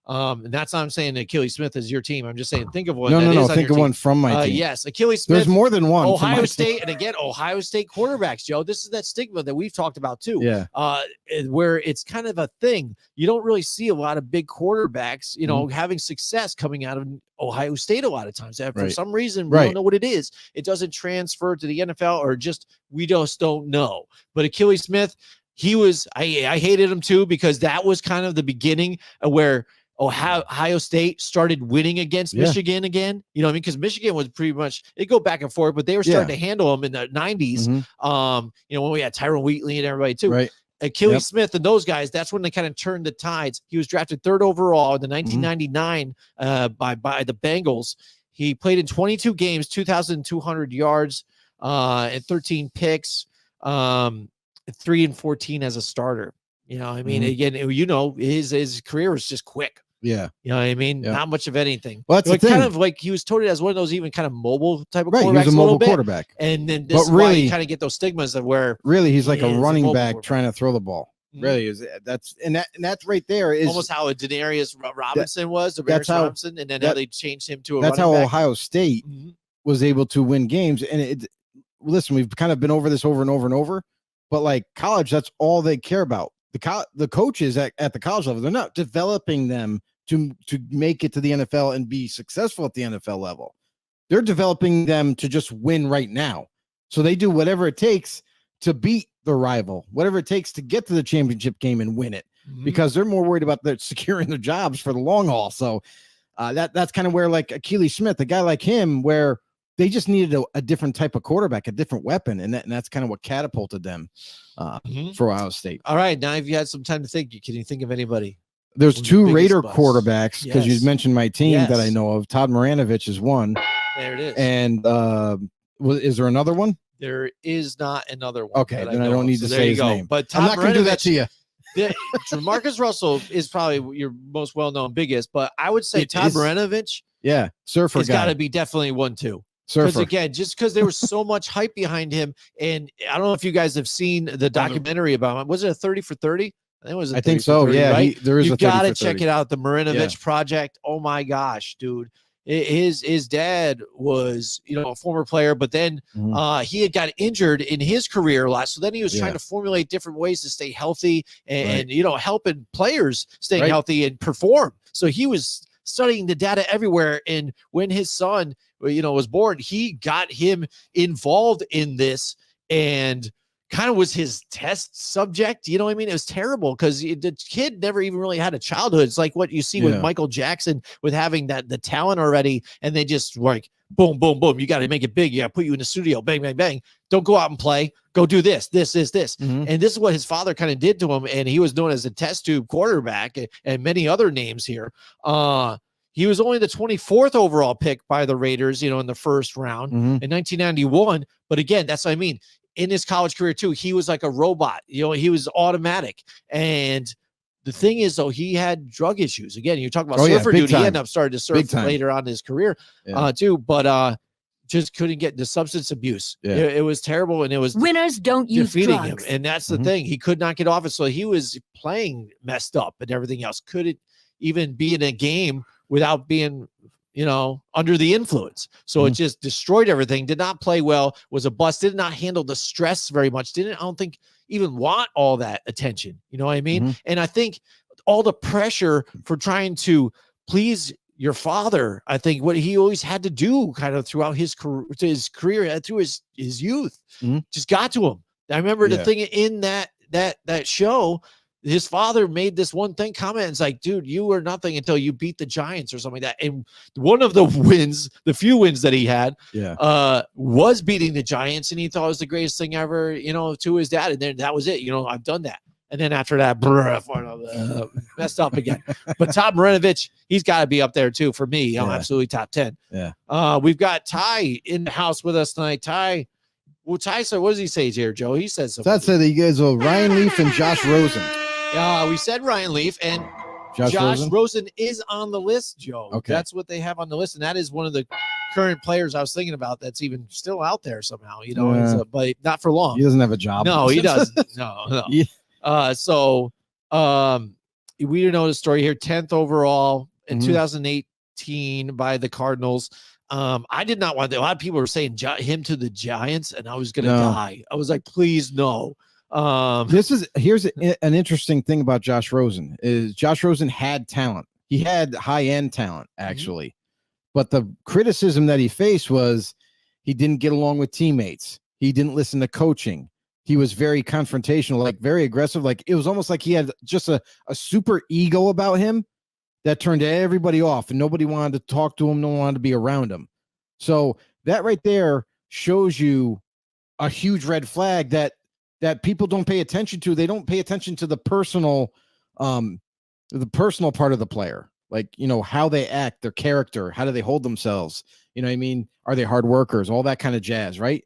And that's not I'm saying Achilles Smith is your team. I'm just saying think of one. No. Think of one from my team. Yes, Achilles Smith. There's more than one. Ohio State, and again, Ohio State quarterbacks, Joe. This is that stigma that we've talked about too. Yeah. Where it's kind of a thing. You don't really see a lot of big quarterbacks, having success coming out of Ohio State a lot of times. For some reason, we don't know what it is. It doesn't transfer to the NFL, or we just don't know. But Achilles Smith, he was. I hated him too because that was kind of the beginning of where Ohio State started winning against Michigan again. You know what I mean? Because Michigan was pretty much, it go back and forth, but they were starting to handle them in the 90s. When we had Tyrone Wheatley and everybody too. Right. Achilles Smith and those guys, that's when they kind of turned the tides. He was drafted 3rd overall in the 1999 by the Bengals. He played in 22 games, 2,200 yards, and 13 picks, 3-14 as a starter. Again, his career was just quick. Yeah. You know what I mean? Yeah. Not much of anything. Well, that's kind of like he was touted as one of those even kind of mobile type of quarterbacks. He was a mobile quarterback. And then this is why you kind of get those stigmas of where really he's like a running back trying to throw the ball. Really is that's right there is almost how a Denarius Robinson was, Denarius Robinson, and then how they changed him to a that's running how back. Ohio State was able to win games. And listen, we've kind of been over this over and over and over, but like college, that's all they care about. The coaches at the college level, they're not developing them to make it to the NFL and be successful at the NFL level. They're developing them to just win right now. So they do whatever it takes to beat the rival, whatever it takes to get to the championship game and win it, because they're more worried about securing their jobs for the long haul. So that's kind of where like Achilles Smith, a guy like him, where they just needed a different type of quarterback, a different weapon. And that's kind of what catapulted them for Ohio State. All right. Now, if you had some time to think, can you think of anybody? There's 2 Raider quarterbacks, because you mentioned my team that I know of. Todd Maranovich is one. There it is. And is there another one? There is not another one. Okay, then I don't need to say his name. But I'm not going to do that to you. Jamarcus Russell is probably your most well-known biggest, but I would say Todd Maranovich. Yeah, surfer has got to be definitely 1-2. Because again, just because there was so much hype behind him, and I don't know if you guys have seen the documentary about him. Was it a 30 for 30? I think so. 30, yeah, right? There is. You got to check it out. The Marinovich Project. Oh my gosh, dude! His dad was a former player, but then he had got injured in his career a lot. So then he was trying to formulate different ways to stay healthy and helping players stay healthy and perform. So he was studying the data everywhere. And when his son was born, he got him involved in this and kind of was his test subject. You know what I mean? It was terrible because the kid never even really had a childhood. It's like what you see with Michael Jackson with having the talent already. And they just like, boom, boom, boom. You got to make it big. You got to put you in the studio. Bang, bang, bang. Don't go out and play. Go do this. And this is what his father kind of did to him. And he was known as a test tube quarterback and many other names here. he was only the 24th overall pick by the Raiders, in the first round in 1991. But again, that's what I mean. In his college career too, he was like a robot. He was automatic. And the thing is, though, he had drug issues. Again, you're talking about surfer dude. He ended up starting to surf later on in his career too. But just couldn't get into substance abuse. It was terrible, and it was winners don't use drugs. him. And that's the thing. He could not get off it. So he was playing messed up and everything else. Couldn't even be in a game without being, under the influence. So it just destroyed everything. Did not play well. Was a bust. Did not handle the stress very much. I don't think even want all that attention. You know what I mean? And I think all the pressure for trying to please your father, I think what he always had to do kind of throughout his career, through his youth, just got to him. I remember the thing in that show, his father made this one thing comment. It's like, dude, you were nothing until you beat the Giants or something like that. And one of the wins, the few wins that he had, was beating the Giants. And he thought it was the greatest thing ever, to his dad. And then that was it. I've done that. And then after that, messed up again. But Tom Marinovich, he's got to be up there too for me. Absolutely top 10. Yeah. We've got Ty in the house with us tonight. Ty, Ty said, what does he say here, Joe? He says something. That said that you guys will Ryan Leaf and Josh Rosen. We said Ryan Leaf, and Josh Rosen is on the list, Joe. Okay. That's what they have on the list, and that is one of the current players I was thinking about that's even still out there somehow, but not for long. He doesn't have a job. No, he doesn't. No. Yeah. So we know the story here, 10th overall in 2018 by the Cardinals. I did not want that. A lot of people were saying him to the Giants, and I was going to die. I was like, please, no. Here's an interesting thing about Josh Rosen is Josh Rosen had talent. He had high-end talent, actually. But the criticism that he faced was he didn't get along with teammates. He didn't listen to coaching. He was very confrontational, like very aggressive. Like it was almost like he had just a super ego about him that turned everybody off, and nobody wanted to talk to him. No one wanted to be around him. So that right there shows you a huge red flag that people don't pay attention to. They don't pay attention to the personal part of the player. Like, how they act, their character, how do they hold themselves? You know what I mean? Are they hard workers? All that kind of jazz, right?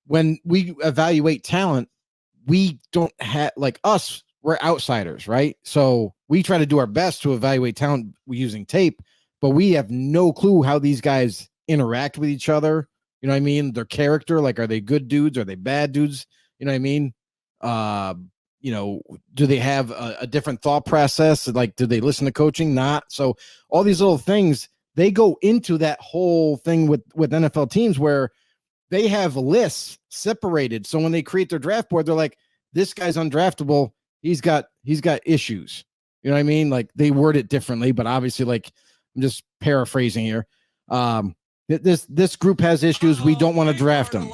When we evaluate talent, we don't have, like us, we're outsiders, right? So we try to do our best to evaluate talent using tape, but we have no clue how these guys interact with each other. You know what I mean? Their character, like, are they good dudes? Are they bad dudes? You know what I mean? Do they have a different thought process? Like, do they listen to coaching? Not. So all these little things, they go into that whole thing with NFL teams where they have lists separated. So when they create their draft board, they're like, this guy's undraftable. He's got issues. You know what I mean? Like, they word it differently, but obviously, like, I'm just paraphrasing here. This group has issues. We don't want to draft them,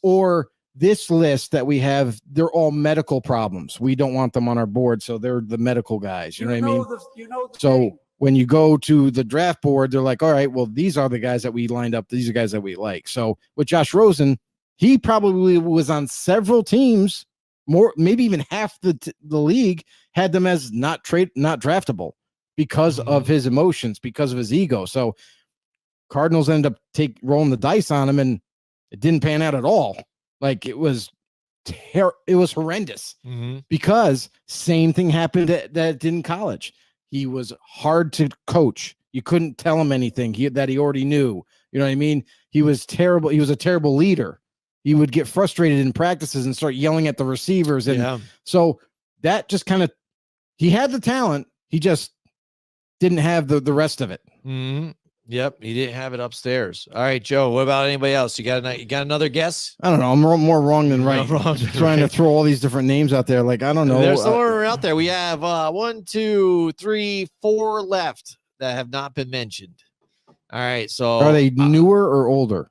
or this list that we have, they're all medical problems. We don't want them on our board. So they're the medical guys. You know what I mean? So when you go to the draft board, they're like, all right, well, these are the guys that we lined up. These are guys that we like. So with Josh Rosen, he probably was on several teams, more, maybe even half the league had them as not draftable because of his emotions, because of his ego. So Cardinals ended up rolling the dice on him, and it didn't pan out at all. Like, it was horrendous because same thing happened that did in college. He was hard to coach. You couldn't tell him anything that he already knew. You know what I mean? He was terrible. He was a terrible leader. He would get frustrated in practices and start yelling at the receivers. And so that just kind of, he had the talent. He just didn't have the rest of it. Yep, he didn't have it upstairs. All right, Joe, what about anybody else? You got another guess? I don't know. I'm more wrong than right. Trying to throw all these different names out there. Like, I don't know. There's somewhere out there. We have 1, 2, 3, 4 left that have not been mentioned. All right, so are they newer or older?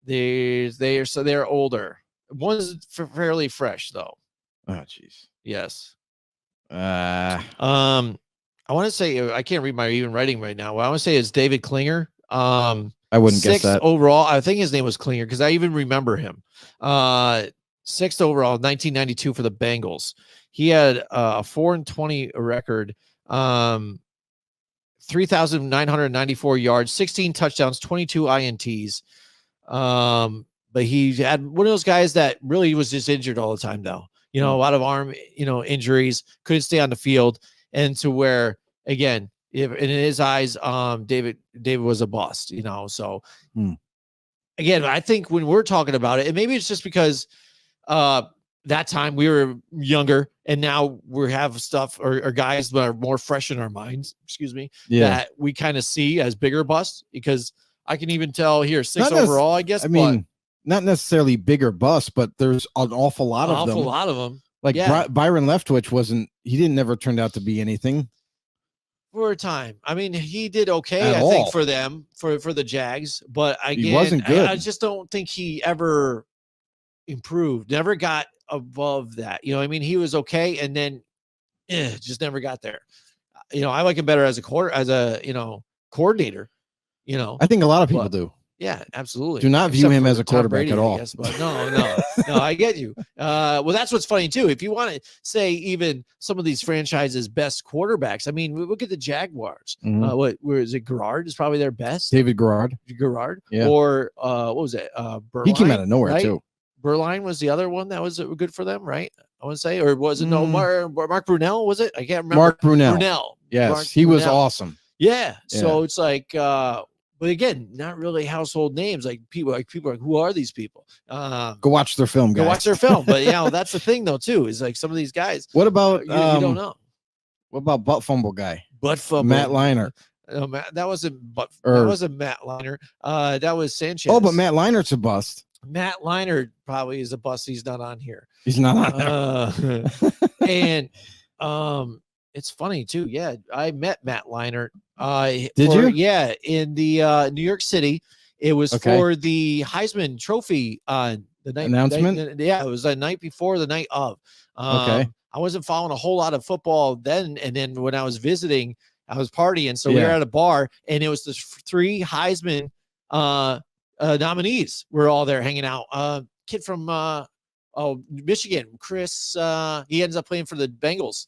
They're older. One's fairly fresh though. Oh, jeez. Yes. I want to say, I can't read my even writing right now. What I want to say is David Klinger. I wouldn't guess that. Overall. I think his name was Klinger because I even remember him. 6th overall, 1992 for the Bengals. He had a 4-20 record. 3,994 yards, 16 touchdowns, 22 INTs. But he had one of those guys that really was just injured all the time, though. A lot of arm, injuries, couldn't stay on the field, and to where, again, if in his eyes, David was a bust, So again, I think when we're talking about it, and maybe it's just because that time we were younger, and now we have stuff or guys that are more fresh in our minds, that we kind of see as bigger busts, because I can even tell here 6 overall, I guess. Not necessarily bigger busts, but there's an awful lot of them. Like Byron Leftwich he didn't never turned out to be anything. For a time. I mean, he did okay, I think, for them, for the Jags, but again, he wasn't good. I just don't think he ever improved, never got above that. I mean, he was okay, and then just never got there. I like him better as a coordinator. I think a lot of people do. Yeah, absolutely. Do not view him as a quarterback at all. Guess, but no, I get you. Well, that's what's funny too. If you want to say even some of these franchises' best quarterbacks, I mean, look at the Jaguars. Where is it? Garrard is probably their best. David Garrard. Yeah. Or what was it? Berline, he came out of nowhere too. Berline was the other one that was good for them, right? I want to say, or was it Mark Brunell? Was it? I can't remember. Mark Brunell. Yes, he was awesome. Yeah. So it's like. But again, not really household names. Like people are like, who are these people? Go watch their film, guys. Go watch their film. But that's the thing though, too, is like some of these guys. What about you don't know? What about butt fumble guy? Butt fumble. Matt Leinart. That wasn't Matt Leinart. That was Sanchez. Oh, but Matt Leinert's a bust. Matt Leinart probably is a bust. He's not on here. He's not on there. And it's funny too. Yeah, I met Matt Leinart. Did you? Yeah, in the New York City. It was for the Heisman Trophy on the night announcement. It was the night before, the night of. I wasn't following a whole lot of football then, and then when I was visiting, I was partying. So we were at a bar, and it was the 3 Heisman nominees were all there hanging out. Kid from Michigan, Chris. He ends up playing for the Bengals.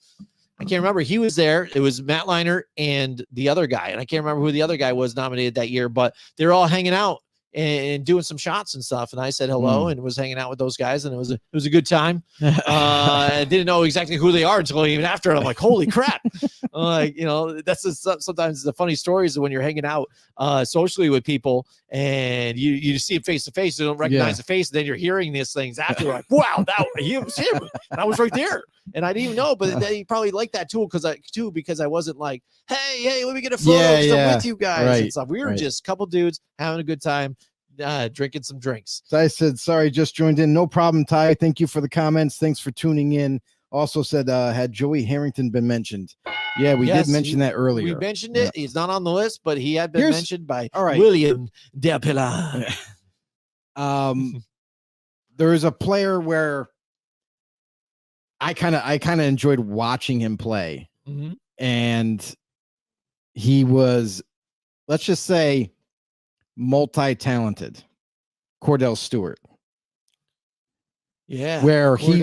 I can't remember. He was there. It was Matt Leinart and the other guy. And I can't remember who the other guy was nominated that year, but they're all hanging out and doing some shots and stuff. And I said hello and was hanging out with those guys. And it was a good time. I didn't know exactly who they are until even after. And I'm like, holy crap. That's sometimes the funny stories when you're hanging out socially with people and you see him face to face. You don't recognize the face. And then you're hearing these things after, like, wow, that was him. And I was right there. And I didn't even know, but he probably liked that too, because I wasn't like, hey, let me get a photo I'm with you guys and stuff. We were just a couple dudes having a good time, drinking some drinks. So I said, sorry, just joined in. No problem, Ty. Thank you for the comments. Thanks for tuning in. Also said, had Joey Harrington been mentioned? Yeah, we did mention that earlier. We mentioned it. He's not on the list, but he had been mentioned by William Depila. There is a player where I kind of enjoyed watching him play, and he was, let's just say, multi-talented. Cordell Stewart. Yeah, where he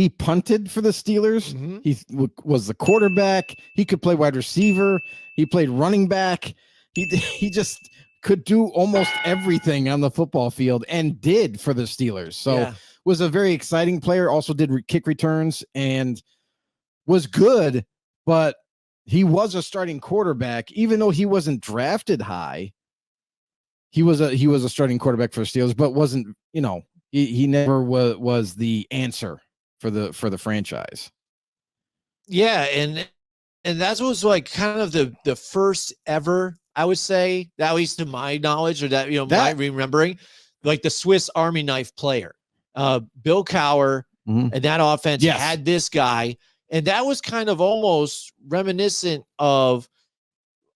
punted for the Steelers. He was the quarterback. He could play wide receiver. He played running back. He just could do almost everything on the football field and did for the Steelers. So was a very exciting player. Also did kick returns and was good, but he was a starting quarterback, even though he wasn't drafted high. He was a starting quarterback for the Steelers, but wasn't, he never was the answer for the franchise. Yeah, and that was like kind of the first ever, I would say, at least to my knowledge, or that my remembering, like the Swiss Army knife player. Bill Cowher and that offense had this guy, and that was kind of almost reminiscent of,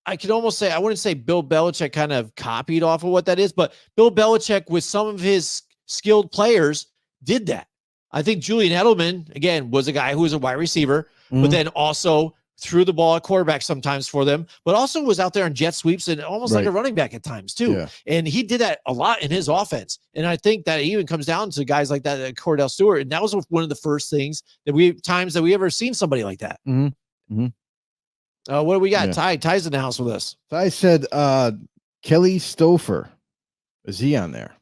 I could almost say, I wouldn't say Bill Belichick kind of copied off of what that is, but Bill Belichick with some of his skilled players did that. I think Julian Edelman, again, was a guy who was a wide receiver, but then also threw the ball at quarterback sometimes for them, but also was out there on jet sweeps and almost like a running back at times too. Yeah. And he did that a lot in his offense. And I think that even comes down to guys like that, Cordell Stewart. And that was one of the first things that we ever seen somebody like that. What do we got? Yeah. Ty's in the house with us. Ty said Kelly Stouffer. Is he on there?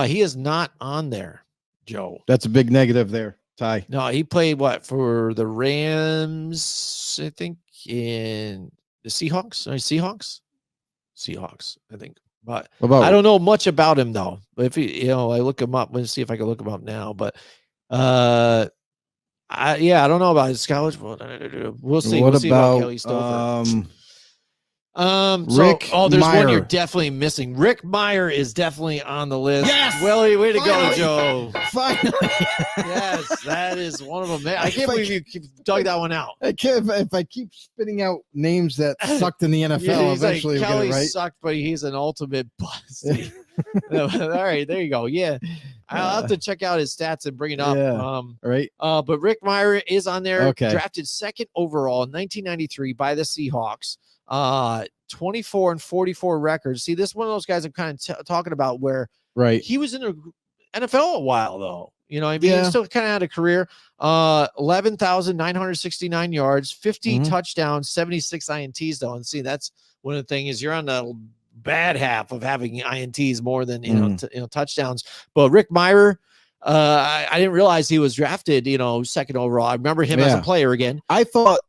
He is not on there, Joe. That's a big negative there, Ty. No, he played what for the Rams, I think, in the Seahawks. Seahawks, I think. But I don't know much about him though. But if he, I look him up. Let's see if I can look him up now. But I don't know about his college. We'll see. What we'll see about Kelly Stouffer. Rick there's Meyer. One you're definitely missing. Rick Meyer is definitely on the list. Yes! Willie, way to go, Joe. Finally. Yes, that is one of them. I can't believe you dug that one out. If I keep spitting out names that sucked in the NFL, eventually like, Kelly get it right. Sucked, but he's an ultimate bust. All right, there you go. Yeah. I'll have to check out his stats and bring it up. Yeah, right. But Rick Meyer is on there. Okay. Drafted second overall in 1993 by the Seahawks. 24-44 records. See, this is one of those guys I'm kind of talking about where he was in the NFL a while though. You know, I mean, he still kind of had a career. 11,969 yards, 50 touchdowns, 76 INTs though. And see, that's one of the things is you're on the bad half of having INTs more than touchdowns. But Rick Meyer, I didn't realize he was drafted, second overall. I remember him as a player again. I thought.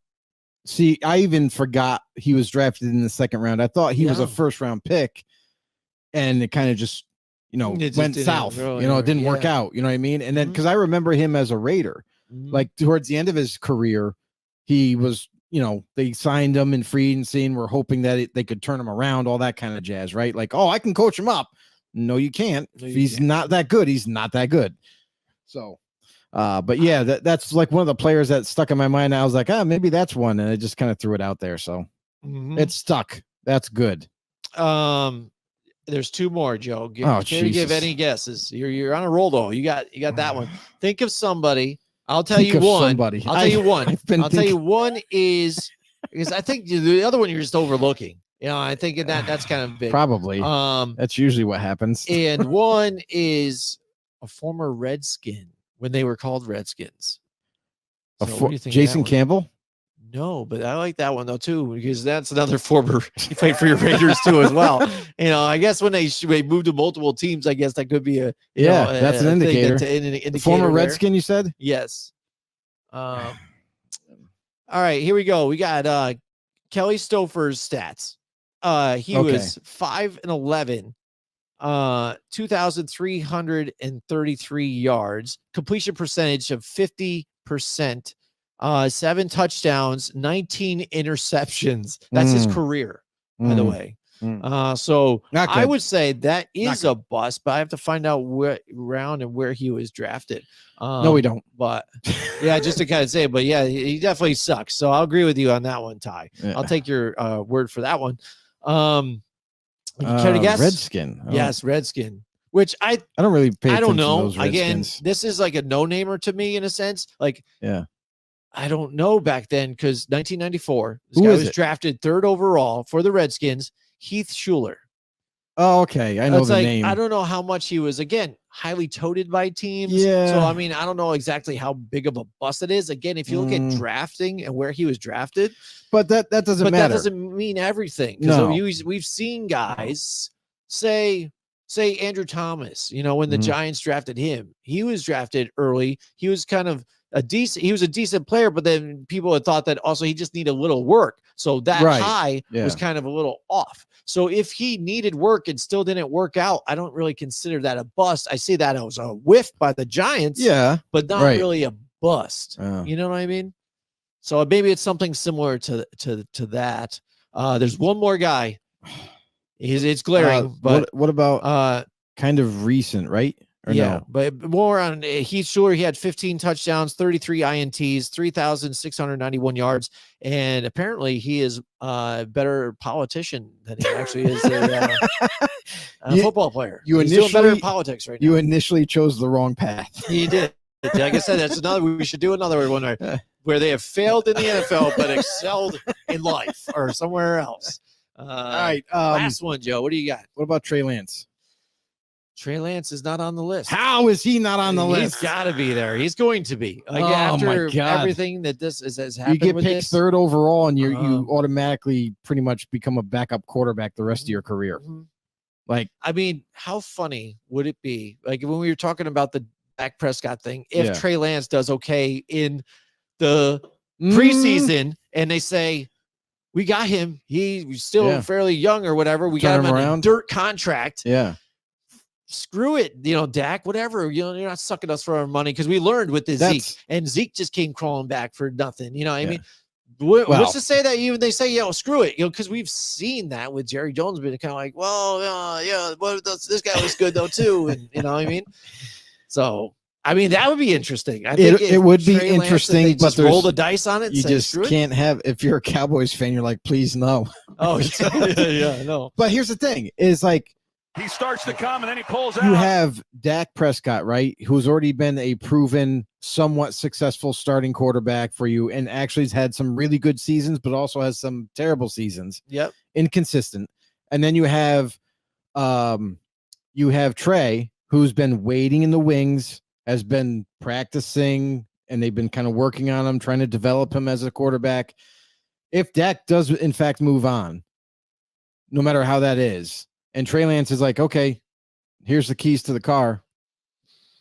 See, I even forgot he was drafted in the second round. I thought he was a first round pick, and it kind of just, went south. Really, it didn't work out. You know what I mean? And then because I remember him as a Raider, like towards the end of his career, he was, they signed him in free agency and were hoping that they could turn him around, all that kind of jazz, right? Like, I can coach him up. No, you can't. No, he's not that good. He's not that good. So. But yeah, that's like one of the players that stuck in my mind. I was like, maybe that's one. And I just kind of threw it out there. So it stuck. That's good. There's two more, Joe. Give any guesses. You're on a roll though. You got that one. Think of somebody. I'll tell you one. I'll tell you one. I'll tell you one is because I think the other one you're just overlooking. I think that's kind of big. Probably. That's usually what happens. And one is a former Redskin. When they were called Redskins. So Jason Campbell? No, but I like that one though too, because that's another former, he played for your Raiders too as well. I guess when they moved to multiple teams, I guess that could be that's an indicator. Former Redskin, you said? Yes. All right, here we go. We got Kelly Stouffer's stats. He was 5-11. 2,333 yards, completion percentage of 50%, 7 touchdowns, 19 interceptions. That's his career, by the way. So I would say that is a bust, but I have to find out where round and where he was drafted. No, we don't. But yeah, just to kind of say, but yeah, he definitely sucks. So I'll agree with you on that one, Ty. Yeah. I'll take your word for that one. Care to guess? Redskin. Yes, Redskin. Which I don't really pay attention. I don't know. To those Again, this is like a no-namer to me in a sense. Like, I don't know back then because 1994, this guy was drafted 3rd overall for the Redskins. Heath Schuler. Oh, okay. I know the name. I don't know how much he was, again, highly touted by teams. Yeah. So, I mean, I don't know exactly how big of a bust it is. Again, if you look at drafting and where he was drafted. But that doesn't matter. But that doesn't mean everything. No. We've seen guys say Andrew Thomas, when the Giants drafted him, he was drafted early. He was kind of a decent player, but then people had thought that also he just needed a little work. So that high was kind of a little off. So if he needed work and still didn't work out, I don't really consider that a bust. I see that as a whiff by the Giants, but not really a bust. You know what I mean? So maybe it's something similar to that. There's one more guy. It's glaring, but what about kind of recent, right? Or no? But more on Heath Schuler. He had 15 touchdowns, 33 INTs, 3,691 yards, and apparently he is a better politician than he actually is a football player. He's doing better in politics right now. You initially chose the wrong path. He did. Like I said, that's another. We should do another one where they have failed in the NFL but excelled in life or somewhere else. All right, last one, Joe. What do you got? What about Trey Lance? Trey Lance is not on the list. How is he not on the list? He's got to be there. He's going to be. Like my after God. everything that this has happened. You get with picked this, third overall, and you automatically pretty much become a backup quarterback the rest of your career. Like, I mean, how funny would it be? Like when we were talking about the Dak Prescott thing, if Trey Lance does okay in the preseason, and they say, we got him. He's still fairly young or whatever. We got him on a dirt contract. Yeah. Screw it, Dak, whatever. You're not sucking us for our money because we learned with this Zeke, and Zeke just came crawling back for nothing. I mean, what's to say that even they say, screw it, because we've seen that with Jerry Jones being kind of like, but this guy was good though too, and you know what I mean. So I mean, that would be interesting. I think it would be interesting, but roll the dice on it. You just can't have. If you're a Cowboys fan, you're like, please no. Oh yeah, no. But here's the thing: is like. He starts to come and then he pulls out. You have Dak Prescott, right? Who's already been a proven, somewhat successful starting quarterback for you, and actually has had some really good seasons, but also has some terrible seasons. Yep. Inconsistent. And then you have Trey, who's been waiting in the wings, has been practicing, and they've been kind of working on him, trying to develop him as a quarterback. If Dak does, in fact, move on, no matter how that is, and Trey Lance is like, okay, here's the keys to the car.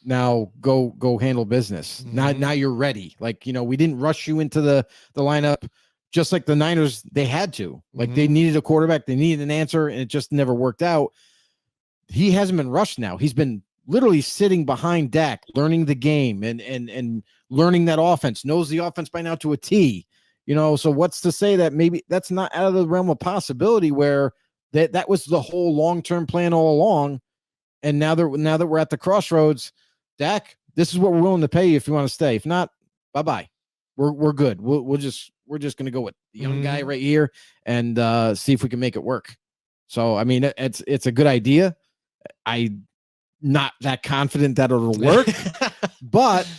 Now go handle business. Now you're ready. Like, we didn't rush you into the lineup, just like the Niners, they had to. Like they needed a quarterback, they needed an answer, and it just never worked out. He hasn't been rushed now. He's been literally sitting behind Dak, learning the game and learning that offense, knows the offense by now to a T. So what's to say that maybe that's not out of the realm of possibility where that was the whole long-term plan all along. And now that we're at the crossroads, Dak, this is what we're willing to pay you if you want to stay. If not, bye-bye. We're good. We're just going to go with the young guy right here and see if we can make it work. So, I mean, it's a good idea. I'm not that confident that it'll work, but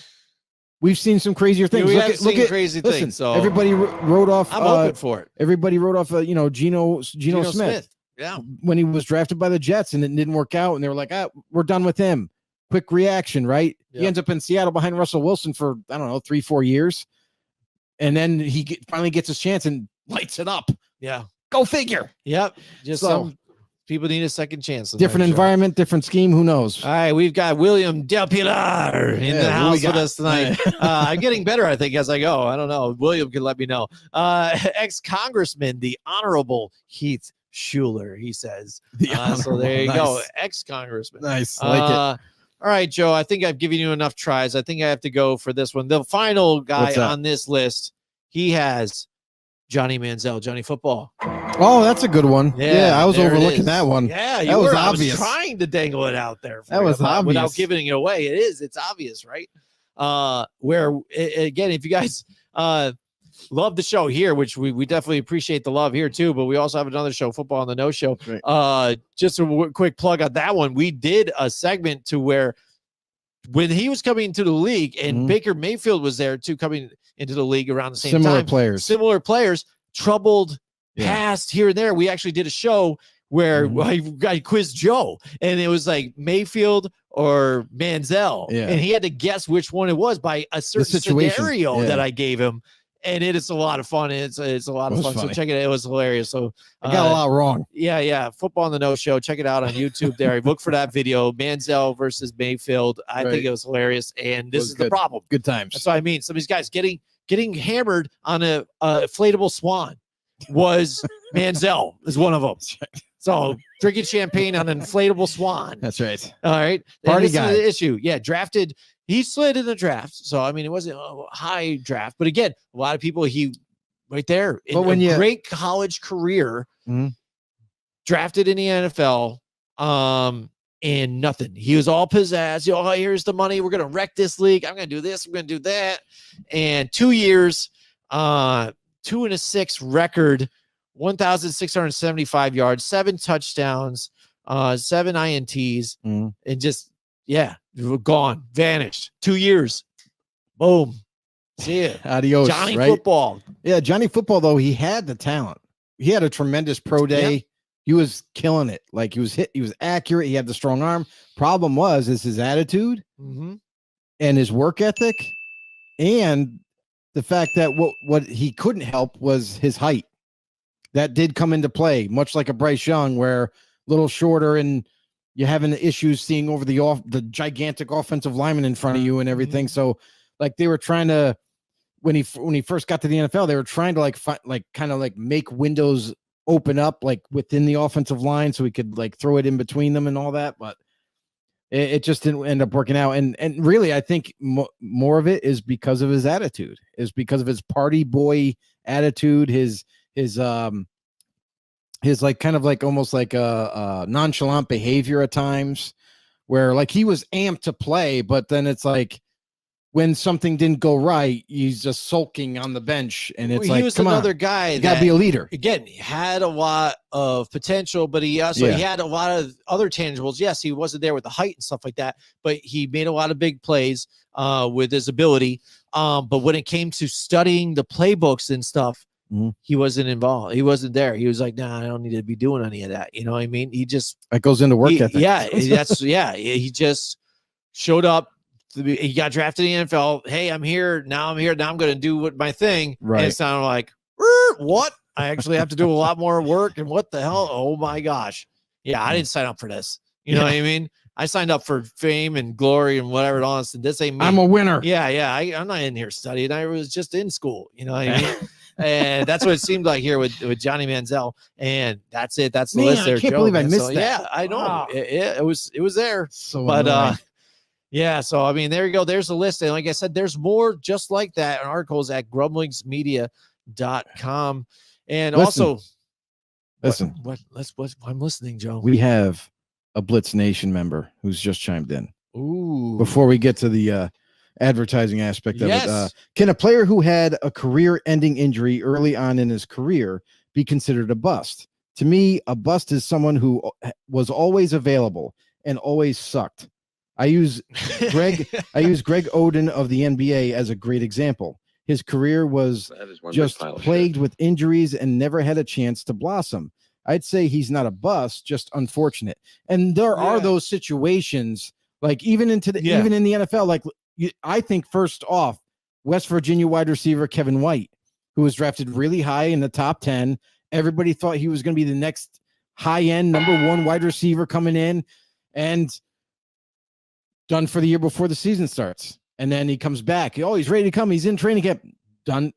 we've seen some crazier things. Look at crazy things. So everybody wrote off. I'm open for it. Everybody wrote off, Geno Smith. Yeah, when he was drafted by the Jets and it didn't work out, and they were like, we're done with him. Quick reaction, right? Yep. He ends up in Seattle behind Russell Wilson for, I don't know, 3-4 years. And then he finally gets his chance and lights it up. Yeah. Go figure. Yep. Just some people need a second chance. Different environment, different scheme. Who knows? All right. We've got William Del Pilar in the house with us tonight. I'm getting better, I think, as I go. I don't know. William can let me know. Ex-Congressman, the Honorable Heath Schuler, he says. So there you go. Ex-Congressman. Nice. I like it. All right, Joe. I think I've given you enough tries. I think I have to go for this one. The final guy on this list, he has Johnny Manziel, Johnny Football. Oh, that's a good one. Yeah, I was overlooking that one. Yeah, that was obvious. I was trying to dangle it out there. That was obvious. Without giving it away. It's obvious, right? Where, again, if you guys love the show here, which we definitely appreciate the love here too, but we also have another show, Football on the No Show. Right. Just a quick plug on that one. We did a segment to where when he was coming into the league and Baker Mayfield was there too, coming into the league around the same time. Similar players, troubled past here and there. We actually did a show where I quizzed Joe, and it was like Mayfield or Manziel, and he had to guess which one it was by a certain scenario that I gave him. And it is a lot of fun. It's a lot of fun. Funny. So check it out. It was hilarious. So I got a lot wrong. Yeah. Football on the No Show. Check it out on YouTube there. Look for that video. Manziel versus Mayfield. I think it was hilarious. And this is the problem. Good times. That's what I mean. Some of these guys getting hammered on a inflatable swan was Manziel is one of them. So drinking champagne on an inflatable swan. That's right. All right. Party guy. The issue. Yeah. Drafted. He slid in the draft. So, I mean, it wasn't a high draft. But again, a lot of people, right there, great college career, drafted in the NFL, and nothing. He was all pizzazz. Here's the money. We're going to wreck this league. I'm going to do this. I'm going to do that. And 2 years, 2-6 record, 1,675 yards, 7 touchdowns, 7 INTs, and just, gone, vanished. 2 years. Boom. See ya. Adios. Johnny Football. Yeah, Johnny Football, though, he had the talent. He had a tremendous pro day. He was killing it. Like he was accurate. He had the strong arm. Problem is his attitude and his work ethic, and the fact that what he couldn't help was his height. That did come into play, much like a Bryce Young, where a little shorter and you're having issues seeing over the gigantic offensive lineman in front of you and everything. So like they were trying to, when he first got to the NFL, they were trying to make windows open up like within the offensive line so he could like throw it in between them and all that, but it just didn't end up working out. And really, I think more of it is because of his attitude, is because of his party boy attitude, his like kind of like almost like a nonchalant behavior at times, where like he was amped to play, but then it's like when something didn't go right, he's just sulking on the bench, and it's he was another guy you gotta be a leader. Again, he had a lot of potential, but he also he had a lot of other tangibles. Yes, he wasn't there with the height and stuff like that, but he made a lot of big plays with his ability. But when it came to studying the playbooks and stuff, he wasn't involved. He wasn't there. He was like, "Nah, I don't need to be doing any of that." You know what I mean? He just that goes into work ethic. Yeah, he just showed up. He got drafted in the NFL. Hey, I'm here. Now I'm going to do my thing. Right. And it sounded like, what? I actually have to do a lot more work. And what the hell? Oh my gosh. Yeah, I didn't sign up for this. You know what I mean? I signed up for fame and glory and whatever else. And this ain't me. I'm a winner. Yeah. I'm not in here studying. I was just in school. You know what I mean? And that's what it seemed like here with Johnny Manziel. And that's it. That's the list there. I can't believe I missed that. Yeah, I know. Wow. It was there. So but annoying. Yeah, so I mean, there you go. There's a list. And like I said, there's more just like that in articles at grumblingsmedia.com. And listen. What I'm listening, Joe. We have a Blitz Nation member who's just chimed in. Ooh. Before we get to the advertising aspect of it, can a player who had a career-ending injury early on in his career be considered a bust? To me, a bust is someone who was always available and always sucked. I use Greg Oden of the NBA as a great example. His career was just plagued with injuries and never had a chance to blossom. I'd say he's not a bust, just unfortunate. And there are those situations, like even in the NFL, like I think first off, West Virginia wide receiver Kevin White, who was drafted really high in the top 10. Everybody thought he was going to be the next high-end number 1 wide receiver coming in, and done for the year before the season starts. And then he comes back. Oh, he's ready to come. He's in training camp. Done.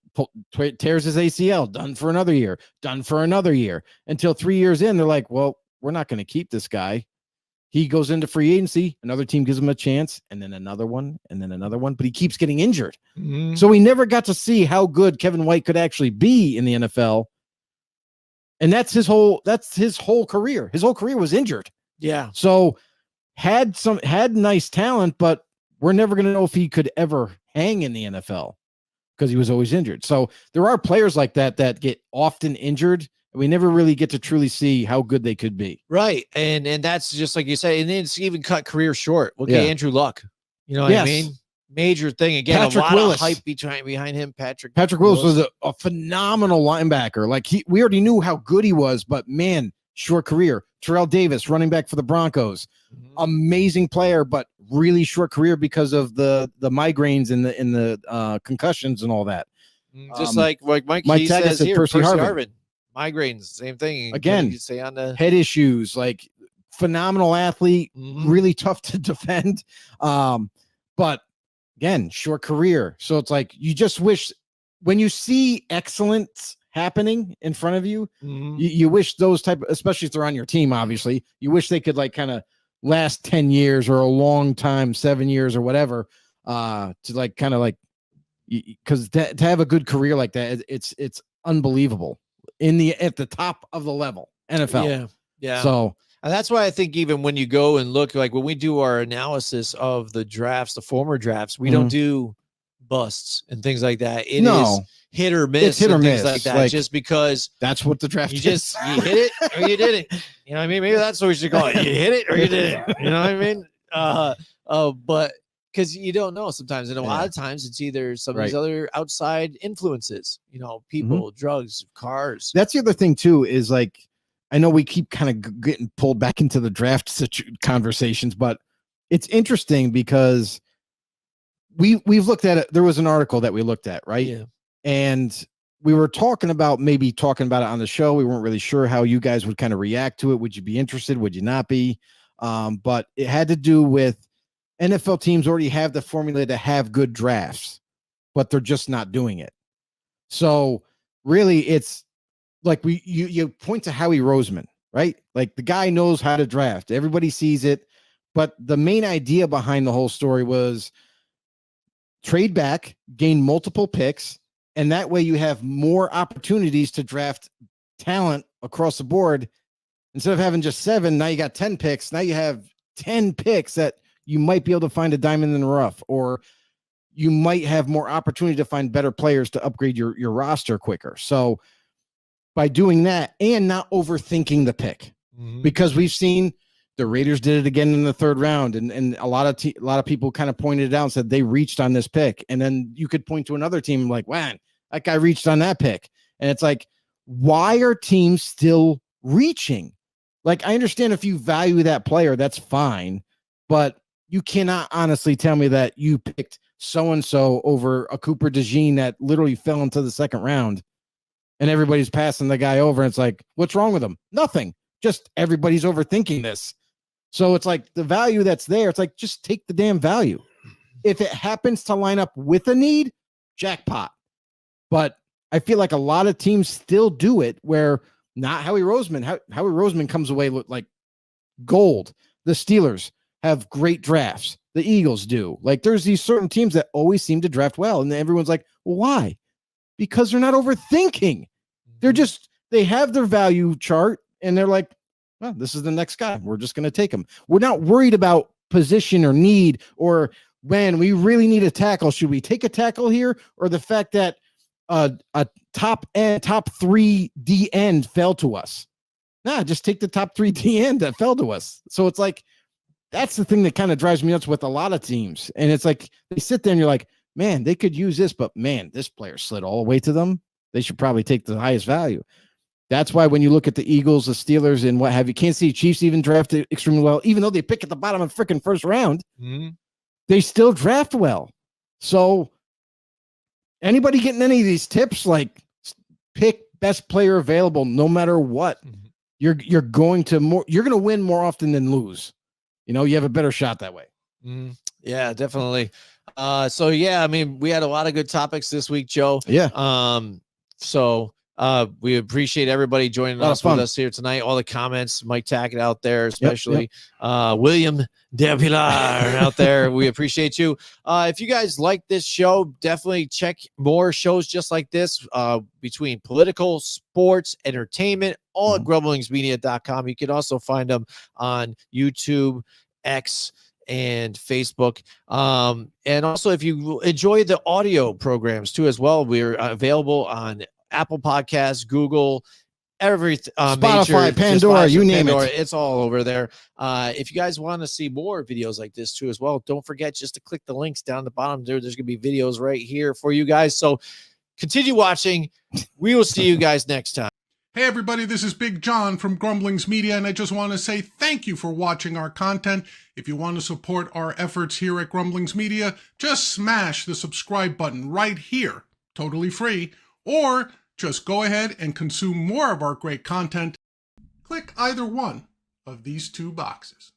Tears his ACL. Done for another year. Done for another year. Until 3 years in, they're like, well, we're not going to keep this guy. He goes into free agency. Another team gives him a chance. And then another one. And then another one. But he keeps getting injured. So we never got to see how good Kevin White could actually be in the NFL. And that's his whole career. His whole career was injured. Yeah. So had nice talent, but we're never going to know if he could ever hang in the NFL because he was always injured. So there are players like that get often injured, and we never really get to truly see how good they could be. Right. And that's just like you say, and then it's even cut career short. Look at Andrew Luck. You know what I mean? Major thing. Again, Patrick a lot Willis. Of hype behind him. Patrick Willis was a phenomenal linebacker. Like we already knew how good he was, but man, short career. Terrell Davis, running back for the Broncos, amazing player, but really short career because of the migraines and the concussions and all that. Just like Mike says here, Percy Harvin. Migraines, same thing. Again, say on the head issues, like phenomenal athlete, really tough to defend. But again, short career. So it's like you just wish when you see excellence happening in front of you, you wish those type, especially if they're on your team, obviously, you wish they could like kind of last 10 years or a long time, 7 years or whatever, to like kind of like, because to have a good career like that, it's unbelievable at the top of the level NFL. Yeah. So and that's why I think even when you go and look, like when we do our analysis of the drafts, the former drafts, we don't do busts and things like that. It is hit or miss. It's hit or miss like that, just because that's what the draft you hit it or you didn't. You know what I mean? Maybe that's what we should call it. You hit it or you didn't. You know what I mean? But because you don't know sometimes, and a lot of times it's either some of these other outside influences, people, drugs, cars. That's the other thing too, is like I know we keep kind of getting pulled back into the draft conversations, but it's interesting because we've looked at it. There was an article that we looked at, right? Yeah. And we were talking about it on the show. We weren't really sure how you guys would kind of react to it. Would you be interested? Would you not be? But it had to do with NFL teams already have the formula to have good drafts, but they're just not doing it. So really it's like you point to Howie Roseman, right? Like the guy knows how to draft. Everybody sees it. But the main idea behind the whole story was trade back, gain multiple picks, and that way you have more opportunities to draft talent across the board. Instead of having just 7, now you got 10 picks. Now you have 10 picks that you might be able to find a diamond in the rough, or you might have more opportunity to find better players to upgrade your roster quicker. So by doing that and not overthinking the pick, because we've seen the Raiders did it again in the 3rd round, and a lot of people kind of pointed it out and said they reached on this pick, and then you could point to another team like, man, that guy reached on that pick, and it's like, why are teams still reaching? Like, I understand if you value that player, that's fine, but you cannot honestly tell me that you picked so-and-so over a Cooper DeJean that literally fell into the 2nd round, and everybody's passing the guy over, and it's like, what's wrong with him? Nothing. Just everybody's overthinking this. So it's like the value that's there. It's like, just take the damn value. If it happens to line up with a need, jackpot. But I feel like a lot of teams still do it where not Howie Roseman. Howie Roseman comes away with like gold. The Steelers have great drafts. The Eagles do. Like there's these certain teams that always seem to draft well. And everyone's like, well, why? Because they're not overthinking. They have their value chart and they're like, well, this is the next guy. We're just going to take him. We're not worried about position or need, or when we really need a tackle. Should we take a tackle here? Or the fact that a top 3 D end fell to us? Nah, just take the top 3 D end that fell to us. So it's like, that's the thing that kind of drives me nuts with a lot of teams. And it's like, they sit there and you're like, man, they could use this, but man, this player slid all the way to them. They should probably take the highest value. That's why when you look at the Eagles, the Steelers, and what have you, Kansas City Chiefs even drafted extremely well, even though they pick at the bottom of the freaking 1st round, they still draft well. So anybody getting any of these tips, like pick best player available, no matter what, you're going to win more often than lose. You know, you have a better shot that way. Yeah, definitely. So yeah, I mean, we had a lot of good topics this week, Joe. Yeah. So we appreciate everybody joining us with us here tonight. All the comments, Mike Tackett out there, especially William Depilar out there. We appreciate you. If you guys like this show, definitely check more shows just like this between political, sports, entertainment, all at grumblingsmedia.com. You can also find them on YouTube, X, and Facebook. And also, if you enjoy the audio programs too as well, we're available on Apple Podcasts, Google, Spotify, Pandora, you name it. It's all over there. If you guys want to see more videos like this too as well, don't forget just to click the links down the bottom there. There's going to be videos right here for you guys. So continue watching. We will see you guys next time. Hey everybody, this is Big John from Grumblings Media, and I just want to say thank you for watching our content. If you want to support our efforts here at Grumblings Media, just smash the subscribe button right here, totally free, or just go ahead and consume more of our great content. Click either one of these 2 boxes.